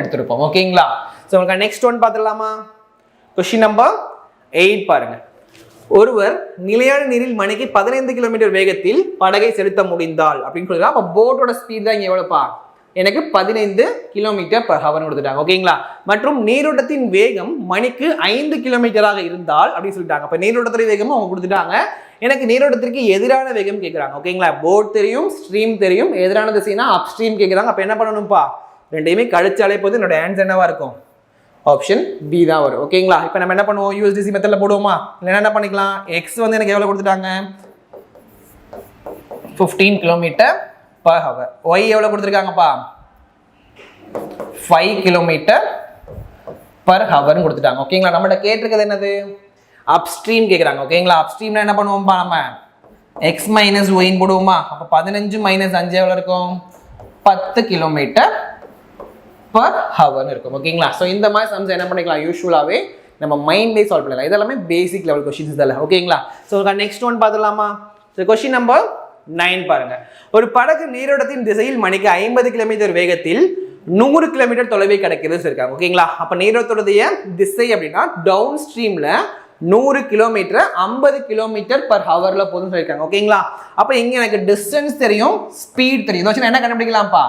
எடுத்திருப்போம் ஓகேங்களா. ஸோ உங்களுக்கு நெக்ஸ்ட் ஒன் பார்த்துடலாமா. கொஸ்டின் நம்பர் 8 பாருங்க. ஒருவர் நிலையான நீரில் மணிக்கு 15 km வேகத்தில் படகை செலுத்த முடிந்தால் அப்படின்னு சொல்லிடுறா. அப்போ போட்டோட ஸ்பீட் தான் இங்கே எவ்வளோப்பா, எனக்கு 15 km/h கொடுத்துட்டாங்க ஓகேங்களா. மற்றும் நீரோட்டத்தின் வேகம் மணிக்கு 5 km இருந்தால் அப்படின்னு சொல்லிட்டாங்க. அப்போ நீரோட்டத்தின் வேகமும் அவங்க கொடுத்துட்டாங்க. எனக்கு நீரோட்டத்திற்கு எதிரான வேகம் கேட்குறாங்க ஓகேங்களா. போட் தெரியும், ஸ்ட்ரீம் தெரியும், எதிரான திசைனா அப் ஸ்ட்ரீம் கேட்குறாங்க. அப்போ என்ன பண்ணணும்ப்பா, ரெண்டையுமே கழிச்சாலே போது என்னோட ஆன்சர் என்னவா இருக்கும், ஆப்ஷன் பி தான் வரும் ஓகேங்களா. இப்போ நம்ம என்ன பண்ணுவோம், USDC மெத்தடில் போடுவோமா, இல்லைன்னா என்ன பண்ணிக்கலாம், எக்ஸ் வந்து எனக்கு எவ்வளோ கொடுத்துட்டாங்க, 15 km/h. Y எவ்வளோ கொடுத்துருக்காங்கப்பா, 5 km/h கொடுத்துட்டாங்க ஓகேங்களா. நம்மகிட்ட கேட்டிருக்கிறது என்னது, அப்ஸ்ட்ரீம் கேட்குறாங்க ஓகேங்களா. அப்ஸ்ட்ரீம்னா என்ன பண்ணுவோம்ப்பா, நம்ம எக்ஸ் மைனஸ் ஒயின் போடுவோமா? அப்போ 15 மைனஸ் 5 எவ்வளோ இருக்கும்? 10 கிலோமீட்டர் பர் ஹவர்னு இருக்கும். ஓகேங்களா? ஸோ இந்த மாதிரி சம்ஸ் என்ன பண்ணிக்கலாம், யூஸ்வலாகவே நம்ம மைண்ட்லேயே சால்வ் பண்ணலாம். இதெல்லாமே பேசிக் லெவல் கொஸ்டின்ஸ் தான். ஓகேங்களா? ஸோ நெக்ஸ்ட் ஒன் பார்த்துலாமா? ஸோ கொஸ்டின் நம்பர் 9 பாருங்க. ஒரு படகு நீரோட்டத்தின் திசையில் மணிக்கு 50 கிலோமீட்டர் வேகத்தில் 100 கிலோமீட்டர் தொலைவை கிடைக்கிறது இருக்காங்க. ஓகேங்களா? அப்போ நீரோட்டத்துடைய திசை அப்படின்னா டவுன் ஸ்ட்ரீம்ல 100 கிலோமீட்டர் 50 கிலோமீட்டர் பர் ஹவர்ல போதும்னு சொல்லியிருக்காங்க. ஓகேங்களா? அப்போ இங்க எனக்கு டிஸ்டன்ஸ் தெரியும், ஸ்பீட் தெரியும். இதை என்ன கண்டுபிடிக்கலாம்ப்பா?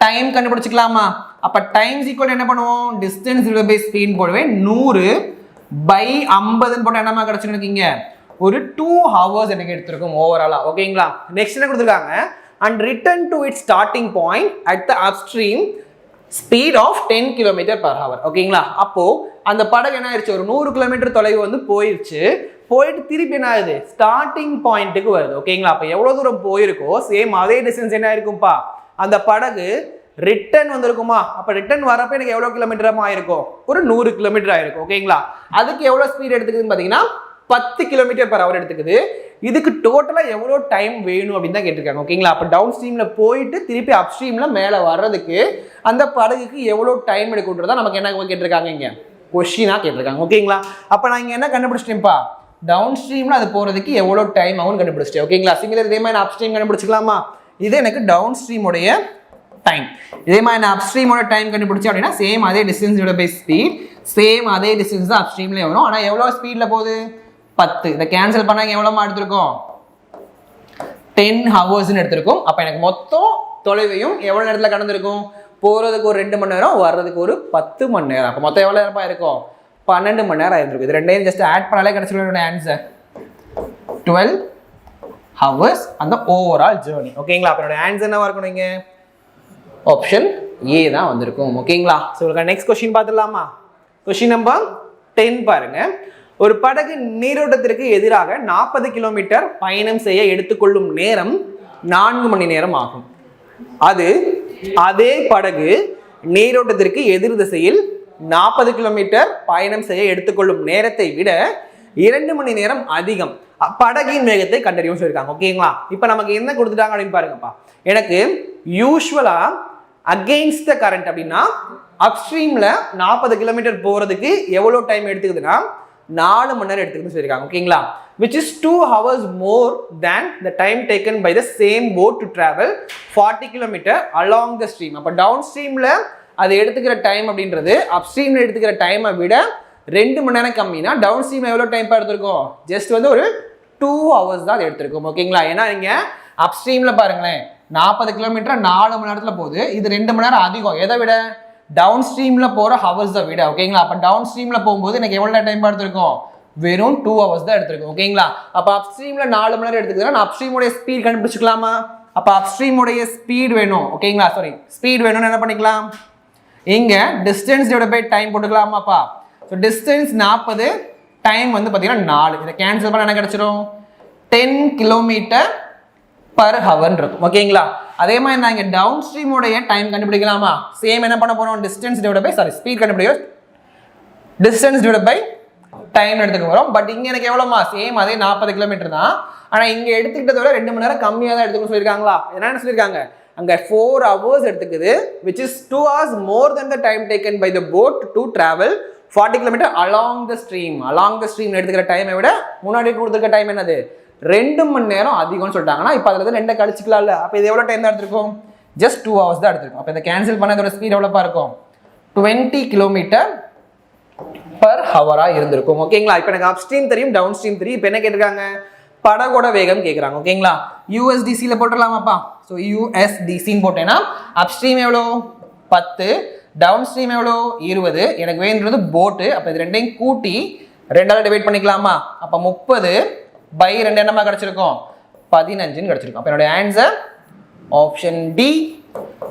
டைம் கண்டுபிடிச்சிக்கலாமா? அப்ப டைம்ஸ் ஈக்குவல் என்ன பண்ணுவோம்? டிஸ்டன்ஸ் டிவைட் பை ஸ்பீட் போடுவேன். 100 பை 50 போட்டு என்னமா கிடைச்சிருக்கீங்க? ஒரு 2 hours எனக்கு எடுத்திருக்கும் ஓவராலா. ஓகேங்களா? நெக்ஸ்ட் என்ன கொடுத்துருக்காங்க? and return to its starting point at the upstream speed of 10 km per hour. ஓகேங்களா? அப்போ அந்த படகு என்ன ஆயிடுச்சு? ஒரு 100 கிலோமீட்டர் தொலைவு வந்து போயிடுச்சு. போயிட்டு திருப்பி என்ன ஆகுது? ஸ்டார்டிங் பாயிண்ட்டுக்கு வருது. ஓகேங்களா? அப்போ எவ்வளவு தூரம் போயிருக்கோ சேம் அதே டிஸ்டன்ஸ் என்ன ஆயிருக்கும்பா? அந்த படகு ரிட்டர்ன் வந்திருக்குமா? அப்ப ரிட்டர்ன் வரப்ப எனக்கு எவ்வளவு கிலோமீட்டர் ஆயிருக்கும்? ஒரு 100 கிலோமீட்டர் ஆயிருக்கும். ஓகேங்களா? அதுக்கு எவ்வளவு ஸ்பீட் எடுத்துக்குதுன்னு பாத்தீங்கன்னா 10 கிலோமீட்டர் பர் ஹவர் எடுத்துக்குது. இதுக்கு டோட்டலா எவ்வளவு டைம் வேணும் அப்படின்னு தான் கேட்டிருக்காங்க. ஓகேங்களா? அப்ப டவுன் ஸ்ட்ரீம்ல போயிட்டு திருப்பி அப் ஸ்ட்ரீம்ல மேல வர்றதுக்கு அந்த படகுக்கு எவ்வளவு டைம் எடுக்குன்றதா நமக்கு என்ன கேட்டிருக்காங்க, இங்க கொஸ்டினா கேட்டிருக்காங்க. ஓகேங்களா? அப்ப நான் இங்க என்ன கண்டுபிடிச்சிட்டேன்ப்பா? டவுன் ஸ்ட்ரீம்ல அது போறதுக்கு எவ்வளவு டைம் ஆகும் கண்டுபிடிச்சிட்டேன். ஓகேங்களா? சிமிலர் இதே மாதிரி அப் ஸ்ட்ரீம் கண்டுபிடிச்சிக்கலாமா? இது எனக்கு டவுன் ஸ்ட்ரீமுடைய டைம். இதே மாதிரி நான் அப்ஸ்ட்ரீமோட டைம் கண்டுபிடிச்சேன் அப்படின்னா சேம் அதே distance divide by speed, same அதே டிஸ்டன்ஸ் தான் அப்ஸ்ட்ரீம்லயே வரும். ஆனா எவ்வளவு ஸ்பீட்ல போகுது? 10. இதை கேன்சல் பண்ணா எவ்வளவு எடுத்திருக்கோம்? 10 hours எடுத்திருக்கும். அப்ப எனக்கு மொத்தம் தொலைவையும் எவ்வளவு நேரத்துல கடந்திருக்கும்? போறதுக்கு ஒரு 2 மணி நேரம், வர்றதுக்கு ஒரு 10 மணி நேரம். அப்ப மொத்தம் எவ்வளவு நேரமா இருக்கும்? 12 மணி நேரம் ஆயிருக்கும். இது ரெண்டையும் ஜஸ்ட் ஆட் பண்ணாலே கிடைச்சிருக்க ஆன்சர் 12 hours அந்த ஓவரால் ஜேர்னி. ஓகேங்களா? அப்ப என்னோட ஆன்சர் என்னவா இருக்கணும்? இங்க ஆப்ஷன் ஏ தான் வந்திருக்கும். ஓகேங்களா? ஸோ நெக்ஸ்ட் கொஸ்டின் பார்த்துடலாமா? கொஸ்டின் நம்பர் 10 பாருங்க. ஒரு படகு நீரோட்டத்திற்கு எதிராக 40 கிலோமீட்டர் பயணம் செய்ய எடுத்துக்கொள்ளும் நேரம் 4 மணி நேரம் ஆகும். அது அதே படகு நீரோட்டத்திற்கு எதிர் திசையில் 40 கிலோமீட்டர் பயணம் செய்ய எடுத்துக்கொள்ளும் நேரத்தை விட 2 மணி நேரம் அதிகம். படகின் வேகத்தை கண்டறியும் சொல்லியிருக்காங்க. ஓகேங்களா? இப்போ நமக்கு என்ன கொடுத்துட்டாங்க அப்படின்னு பாருங்கப்பா. எனக்கு யூஸ்வலா அகெயின்ஸ்ட் த கரண்ட் அப்படின்னா அப்ஸ்ட்ரீம்ல 40 கிலோமீட்டர் போறதுக்கு எவ்வளவு டைம் எடுத்துக்குதுன்னா 4 மணி நேரம் எடுத்துக்குதுன்னு சொல்லியிருக்காங்க. ஓகேங்களா? which is 2 hours more than the time taken by the same boat to travel 40 kilometer along the stream. அப்ப டவுன் ஸ்ட்ரீம்ல அது எடுத்துக்கிற டைம் அப்படின்றது அப்ஸ்ட்ரீம்ல எடுத்துக்கிற டைமை விட 2 மணி நேரம் கம்மினா டவுன் ஸ்ட்ரீம்ல எவ்வளவு டைம் எடுத்திருக்கோம்? ஜஸ்ட் வந்து ஒரு 2 hours தான் அது எடுத்திருக்கும். ஓகேங்களா? ஏன்னா நீங்க அப்ஸ்ட்ரீம்ல பாருங்களேன் 40 கிலோமீட்டர் 4 மணி நேரத்துல போகுது. இது 2 மணி நேரம் அதிகம். எதை விட? டவுன் ஸ்ட்ரீம்ல போற ஹவர்ஸ் தான் விட. ஓகேங்களா? அப்ப டவுன் ஸ்ட்ரீம்ல போகும்போது எனக்கு எவ்வளவு டைம் எடுத்திருக்கும்? வெறும் 2 hours தான் எடுத்திருக்கும். ஓகேங்களா? அப்ப அப்ஸ்ட்ரீம்ல 4 மணி நேரம் எடுத்துக்கிறேன். நான் அப்ஸ்ட்ரீமோட ஸ்பீட் கண்டுபிடிச்சிக்கலாமா? அப்ப அப்ஸ்ட்ரீமோட ஸ்பீட் வேணும். ஓகேங்களா? சாரி, ஸ்பீட் வேணும்னு என்ன பண்ணிக்கலாம்? இங்க டிஸ்டன்ஸ் டிவைட் பை டைம் போட்டுக்கலாமாப்பா. ஸோ டிஸ்டன்ஸ் 40, டைம் வந்து பார்த்தீங்கன்னா 4. இதை கேன்சல் பண்ண என்ன கிடைச்சிடும்? 10 கிலோமீட்டர் பர் ஹவர் இருக்கும். ஓகேங்களா? அதே மாதிரி நான் இங்கே டவுன் ஸ்ட்ரீமோடைய டைம் கண்டுபிடிக்கலாமா? சேம் என்ன பண்ண போறோம்? டிஸ்டன்ஸ் டிவைட் பை ஸ்பீட் கண்டுபிடிக்கிறோம். டிஸ்டன்ஸ் டிவைட் பை டைம் எடுத்துக்க போறோம். பட் இங்க எனக்கு எவ்வளோமா? சேம் அதே 40 கிலோமீட்டர் தான். ஆனால் இங்கே எடுத்துக்கிட்டத விட 2 மணி நேரம் கம்மியாக தான் எடுத்துக்கணும்னு சொல்லியிருக்காங்களா? என்ன சொல்லியிருக்காங்க? அங்கே 4 hours எடுத்துக்குது, which is 2 hours more than the time taken by the boat to travel 40 kilometer along the stream. along the stream எடுத்துக்கிற டைமை விட முன்னாடி கொடுத்துருக்க டைம் என்னது? 2 மணி நேரம் அதிகம்னு சொல்லிட்டாங்கன்னா இப்போ அதில் வந்து 2 கழிச்சிக்கலாம்ல. அப்போ இது எவ்வளோ டைம் தான் எடுத்திருக்கும்? ஜஸ்ட் 2 hours தான் எடுத்திருக்கும். அப்போ இதை கேன்சல் பண்ண இதோட ஸ்பீட் எவ்வளோப்பா இருக்கும்? 20 கிலோமீட்டர் பர் ஹவராக இருந்திருக்கும். ஓகேங்களா? இப்போ எனக்கு அப்ஸ்ட்ரீம் தெரியும், டவுன் ஸ்ட்ரீம் தெரியும். இப்போ என்ன கேட்டிருக்காங்க? படகோட வேகம் கேட்குறாங்க. ஓகேங்களா? யூஎஸ்டிசியில் போட்டுடலாமாப்பா. ஸோ யூஎஸ்டிசின்னு போட்டேன்னா அப்ஸ்ட்ரீம் எவ்வளோ? 10, டவுன் ஸ்ட்ரீம் எவ்வளோ? 20. எனக்கு வேணுன்றது போட்டு. அப்போ இது ரெண்டையும் கூட்டி 2ஆல் டிவைட் பண்ணிக்கலாமா? அப்போ 30 பை 2 என்னமா கிடைச்சிருக்கும்? 15 கிடைச்சிருக்கும். அப்போ என்னோட answer option D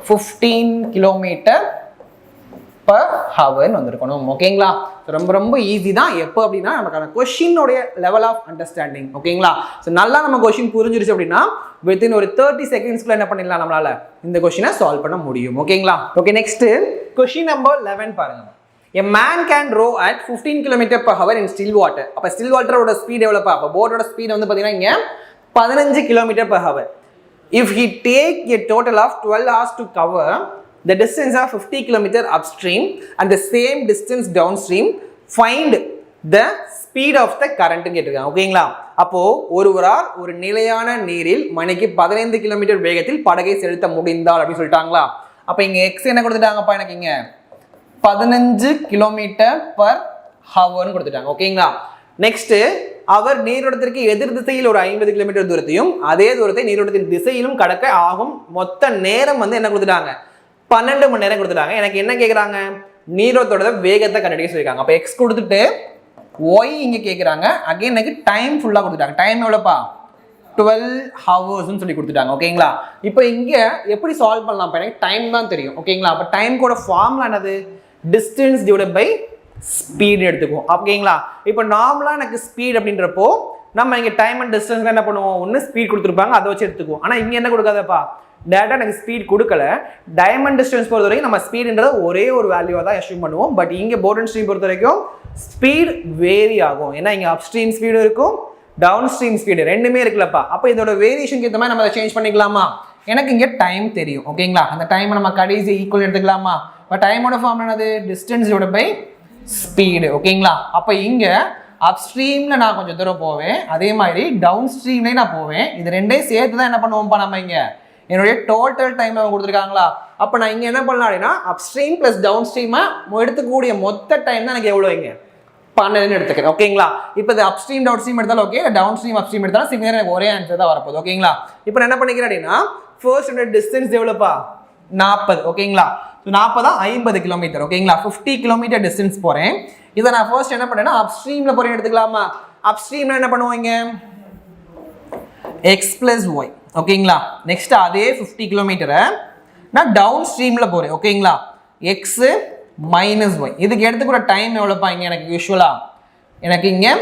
15 kilometre per ஹவர்னு வந்திருக்கணும். ஓகேங்களா? ரொம்ப ரொம்ப ஈஸி தான். எப்போ அப்படின்னா நமக்கான கொஷினோடைய லெவல் ஆஃப் அண்டர்ஸ்டாண்டிங். ஓகேங்களா? ஸோ நல்லா நம்ம கொஷின் புரிஞ்சிருச்சு அப்படின்னா வித்தின் ஒரு 30 செகண்ட்ஸ்க்குள்ள என்ன பண்ணிடலாம், நம்மளால இந்த கொஷினை சால்வ் பண்ண முடியும். ஓகேங்களா? ஓகே, நெக்ஸ்ட் கொஷின் நம்பர் 11 பாருங்க. A man can row at 15 km per hour in still water. அப்போ ஸ்டில் வாட்டரோட ஸ்பீட் எவ்வளோப்பா? அப்போ போட்டோட ஸ்பீட் வந்து பார்த்தீங்கன்னா இங்கே 15 km/h. If he take a total of 12 hours to cover the distance of 50 km upstream and the same distance downstream, find the speed of the current கேட்டிருக்காங்க. ஓகேங்களா? அப்போ ஒருவரால் ஒரு நிலையான நீரில் மணிக்கு 15 km வேகத்தில் படகை செலுத்த முடிந்தால் அப்படி சொல்லிட்டாங்களா? அப்ப இங்க x என்ன கொடுத்துட்டாங்கப்பா எனக்கு இங்க 15 km/h கொடுத்துட்டாங்க. ஓகேங்களா? நெக்ஸ்ட் அவர் நீரோட்டத்திற்கு எதிர் திசையில் ஒரு 50 km தூரத்தையும் அதே தூரத்தை நீரோட்டத்தின் திசையிலும் கடக்க ஆகும் மொத்த நேரம் வந்து என்ன கொடுத்துட்டாங்க 12 மணி நேரம் கொடுத்துட்டாங்க. எனக்கு என்ன கேட்குறாங்க நீரோட்டத்தோட வேகத்தை கண்டுபிடிக்க சொல்லியிருக்காங்க. அப்போ எக்ஸ் கொடுத்துட்டு ஒய் இங்கே கேட்குறாங்க. அகைன் எனக்கு டைம் ஃபுல்லாக கொடுத்துட்டாங்க. டைம் எவ்வளோப்பா 12 hours சொல்லி கொடுத்துட்டாங்க. ஓகேங்களா? இப்போ இங்கே எப்படி சால்வ் பண்ணலாம்? எனக்கு டைம் தான் தெரியும். ஓகேங்களா? அப்போ டைம் கூட ஃபார்முலா என்னது டிஸ்டன்ஸ் டிவைடட் பை ஸ்பீட் எடுத்துக்குவோம். ஓகேங்களா? இப்போ நார்மலாக எனக்கு ஸ்பீட் அப்படின்றப்போ நம்ம இங்கே டைம் அண்ட் டிஸ்டன்ஸ் என்ன பண்ணுவோம் ஒன்று ஸ்பீட் கொடுத்துருப்பாங்க அதை வச்சு எடுத்துக்குவோம். ஆனால் இங்கே என்ன கொடுக்காதப்பா டேட்டா எனக்கு ஸ்பீட் கொடுக்கல. டைமண்ட் டிஸ்டன்ஸ் பொறுத்த வரைக்கும் நம்ம ஸ்பீடுன்றது ஒரே ஒரு வேல்யூவாக தான் அஷ்யூம் பண்ணுவோம். பட் இங்கே போட் அண்ட் ஸ்ட்ரீம் பொறுத்த வரைக்கும் ஸ்பீட் வேரி ஆகும். ஏன்னா இங்கே அப் ஸ்ட்ரீம் ஸ்பீடு இருக்கும் டவுன் ஸ்ட்ரீம் ஸ்பீடு ரெண்டுமே இருக்குல்லப்பா. அப்போ இதோட வேரியேஷனுக்கு ஏற்ற மாதிரி நம்ம அதை சேஞ்ச் பண்ணிக்கலாமா? எனக்கு இங்கே டைம் தெரியும். ஓகேங்களா? அந்த டைமை நம்ம கடைசி ஈக்குவல் எடுத்துக்கலாமா? இப்போ டைமோட ஃபார்ம் என்னது டிஸ்டன்ஸ் டிவைடட் பை ஸ்பீடு. ஓகேங்களா? அப்போ இங்கே அப் ஸ்ட்ரீமில் நான் கொஞ்சம் தூரம் போவேன், அதே மாதிரி டவுன் ஸ்ட்ரீம்லேயும் நான் போவேன். இது ரெண்டையும் சேர்த்து தான் என்ன பண்ணுவோம்ப்பா நம்ம இங்கே என்னுடைய டோட்டல் டைம் அவங்க கொடுத்துருக்காங்களா? அப்போ நான் இங்கே என்ன பண்ணலாம் அப்படின்னா அப் ஸ்ட்ரீம் ப்ளஸ் டவுன் ஸ்ட்ரீமாக எடுத்துக்கூடிய மொத்த டைம் தான் எனக்கு எவ்வளோ இங்கே 12 எடுத்துக்கிறேன். ஓகேங்களா? இப்போ இது அப் ஸ்ட்ரீம் டவுன் ஸ்ட்ரீம் எடுத்தாலும் okay, down stream up stream எடுத்தாலும் சிமிலர் எனக்கு ஒரே ஆன்சர் தான் வரப்போகுது. ஓகேங்களா? இப்போ நான் என்ன பண்ணிக்கிறேன் அப்படின்னா ஃபர்ஸ்ட் டிஸ்டன்ஸ் எவ்வளோப்பா 40. ஓகேங்களா? 40 50 கிலோமீட்டர். ஓகேங்களா? 50 கிலோமீட்டர் டிஸ்டன்ஸ் போகிறேன். இதை நான் ஃபர்ஸ்ட் என்ன பண்ணேன்னா அப் ஸ்ட்ரீமில் போகிறேன் எடுத்துக்கலாமா? அப் ஸ்ட்ரீமில் என்ன பண்ணுவாங்க எக்ஸ் பிளஸ் ஒய். ஓகேங்களா? நெக்ஸ்ட் அதே 50 கிலோமீட்டரை நான் டவுன் ஸ்ட்ரீமில் போகிறேன். ஓகேங்களா? X minus Y. இதுக்கு எடுத்துக்கூட டைம் எவ்வளோப்பா இங்கே எனக்கு யூஸ்வலாக எனக்கு இங்கே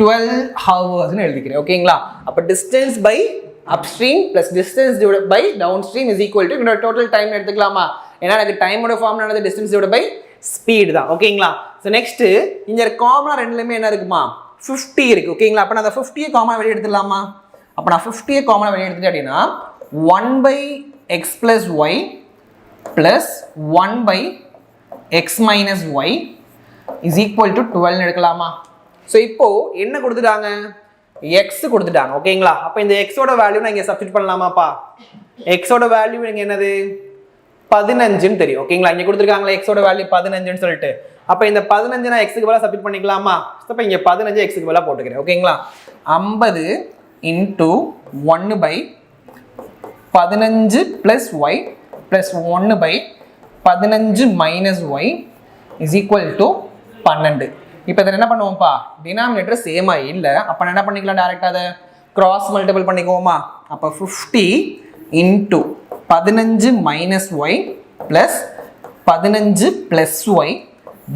12 hours எழுதிக்கிறேன். ஓகேங்களா? அப்போ distance by upstream plus distance divide by down stream is equal to என்னோட டோட்டல் டைம் எடுத்துக்கலாமா? ஏன்னா எனக்கு டைமோட ஃபார்ம் என்னது டிஸ்டன்ஸ் டிவைட் பை ஸ்பீடு தான். ஓகேங்களா? ஸோ நெக்ஸ்ட் இங்கே காமனாக ரெண்டுலேயுமே என்ன இருக்குமா 50 இருக்குது. ஓகேங்களா? அப்போ நான் அந்த 50 காமனாக வெளியே எடுத்துடலாமா? அப்போ நான் 50 காமனாக வெளியே எடுத்துட்டேன் அப்படின்னா 1/x + y + 1/x - y is equal to 12 எடுக்கலாமா? ஸோ இப்போ என்ன கொடுத்துட்டாங்க எக்ஸ் கொடுத்துட்டாங்க. ஓகேங்களா? அப்போ இந்த எக்ஸோட வேல்யூ நான் இங்கே சப்ஸ்டிட் பண்ணலாமாப்பா? எக்ஸோட வேல்யூ இங்கே என்னது 15 தெரியும். ஓகேங்களா? இங்கே கொடுத்துருக்காங்களா எக்ஸோட வேல்யூ 15 சொல்லிட்டு. அப்போ இந்த 15 நான் எக்ஸுக்கு பதிலாக சப்ஸ்டிட் பண்ணிக்கலாமா? அப்போ இங்கே 15 எக்ஸுக்கு பதிலாக போட்டுக்கிறேன். ஓகேங்களா? 50 × 1/15 + y + 1/15 - y is equal to 12. இப்போ இதை என்ன பண்ணுவோம்ப்பா டினாமினேட்டர் சேமாக இல்லை. அப்போ நான் என்ன பண்ணிக்கலாம் டேரெக்டாக அதை கிராஸ் மல்டிபிள் பண்ணிக்குவோமா? அப்போ 50 × 15 - y + 15 + y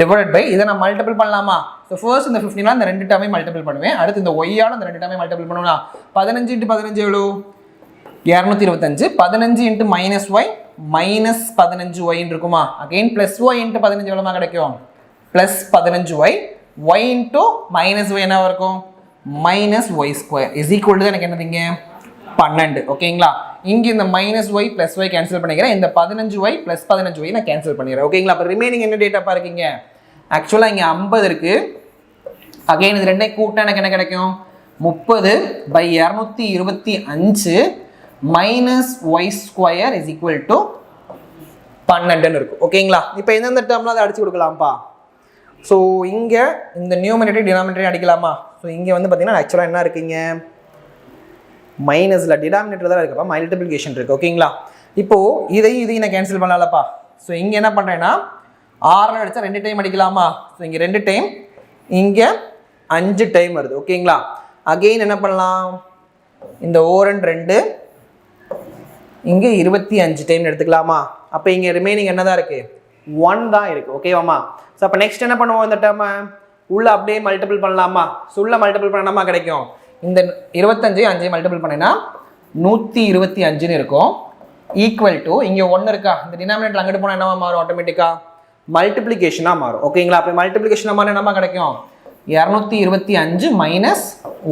டிவைட் பை இதை நான் மல்டிபிள் பண்ணலாமா? ஸோ ஃபர்ஸ்ட் இந்த 15 இந்த ரெண்டு டேர்மே மல்டிபிள் பண்ணுவேன். அடுத்து இந்த ஒய்யால் இந்த ரெண்டு டேர்மே மல்டிபிள் பண்ணுவோம்னா 15 × 15 எவ்வளோ 225. 15 × -y -15y இருக்குமா? அகைன் ப்ளஸ் y × 15 எவ்வளோமா கிடைக்கும் +15y. y × -y என்னவா இருக்கும் -y² இஸ் ஈக்குவல் டு எனக்கு என்னதுங்க 12. ஓகேங்களா? இங்கே இந்த -y + y கேன்சல் பண்ணிக்கிறேன். இந்த 15y + 15y நான் கேன்சல் பண்ணிடுறேன். ஓகேங்களா? அப்போ ரிமைனிங் என்ன டேட்டா பாருக்கீங்க ஆக்சுவலாக இங்கே 50 இருக்குது. அகைன் இது ரெண்டையும் கூட்டினா எனக்கு என்ன கிடைக்கும் 30/225 -y² இஸ் ஈக்குவல் டு 12 இருக்கும். ஓகேங்களா? இப்போ எந்தெந்த டேர்ம்லாம் அதை அடிச்சு கொடுக்கலாம்ப்பா? ஸோ இங்கே இந்த நியூமரேட்டர் டினாமினேட்டர் அடிக்கலாமா? ஸோ இங்கே வந்து பார்த்தீங்கன்னா ஆக்சுவலாக என்ன இருக்குங்க மைனஸில் டினாமினேட்டர் தான் இருக்குப்பா மல்டிப்ளிகேஷன் இருக்குது. ஓகேங்களா? இப்போது இதையும் நான் கேன்சல் பண்ணலாம்ப்பா. ஸோ இங்கே என்ன பண்ணுறேன்னா 6 அடித்தா 2 டைம் அடிக்கலாமா? ஸோ இங்கே 2 டைம் இங்கே 5 டைம் வருது. ஓகேங்களா? அகெயின் என்ன பண்ணலாம் இந்த 2 இங்கே 25 டைம் எடுத்துக்கலாமா? அப்போ இங்கே ரிமைனிங் என்ன தான் இருக்குது 1 தான் இருக்குது. ஓகேவாம்மா? ஸோ அப்போ நெக்ஸ்ட் என்ன பண்ணுவோம் இந்த டேர்மை உள்ள அப்படியே மல்டிபிள் பண்ணலாமா? ஸோ உள்ள மல்டிபிள் பண்ணாமா கிடைக்கும் இந்த 25 5 மல்டிபிள் பண்ணினா 125 இருக்கும் ஈக்குவல் டு இங்கே 1 இருக்கா இந்த டினாமினேட்டர் அங்கிட்டு போனால் என்னவா மாறும் ஆட்டோமேட்டிக்காக மல்டிப்ளிகேஷனாக மாறும். ஓகேங்களா? அப்போ மல்டிப்ளிகேஷனாக மாறும் என்னமா கிடைக்கும் 225 மைனஸ்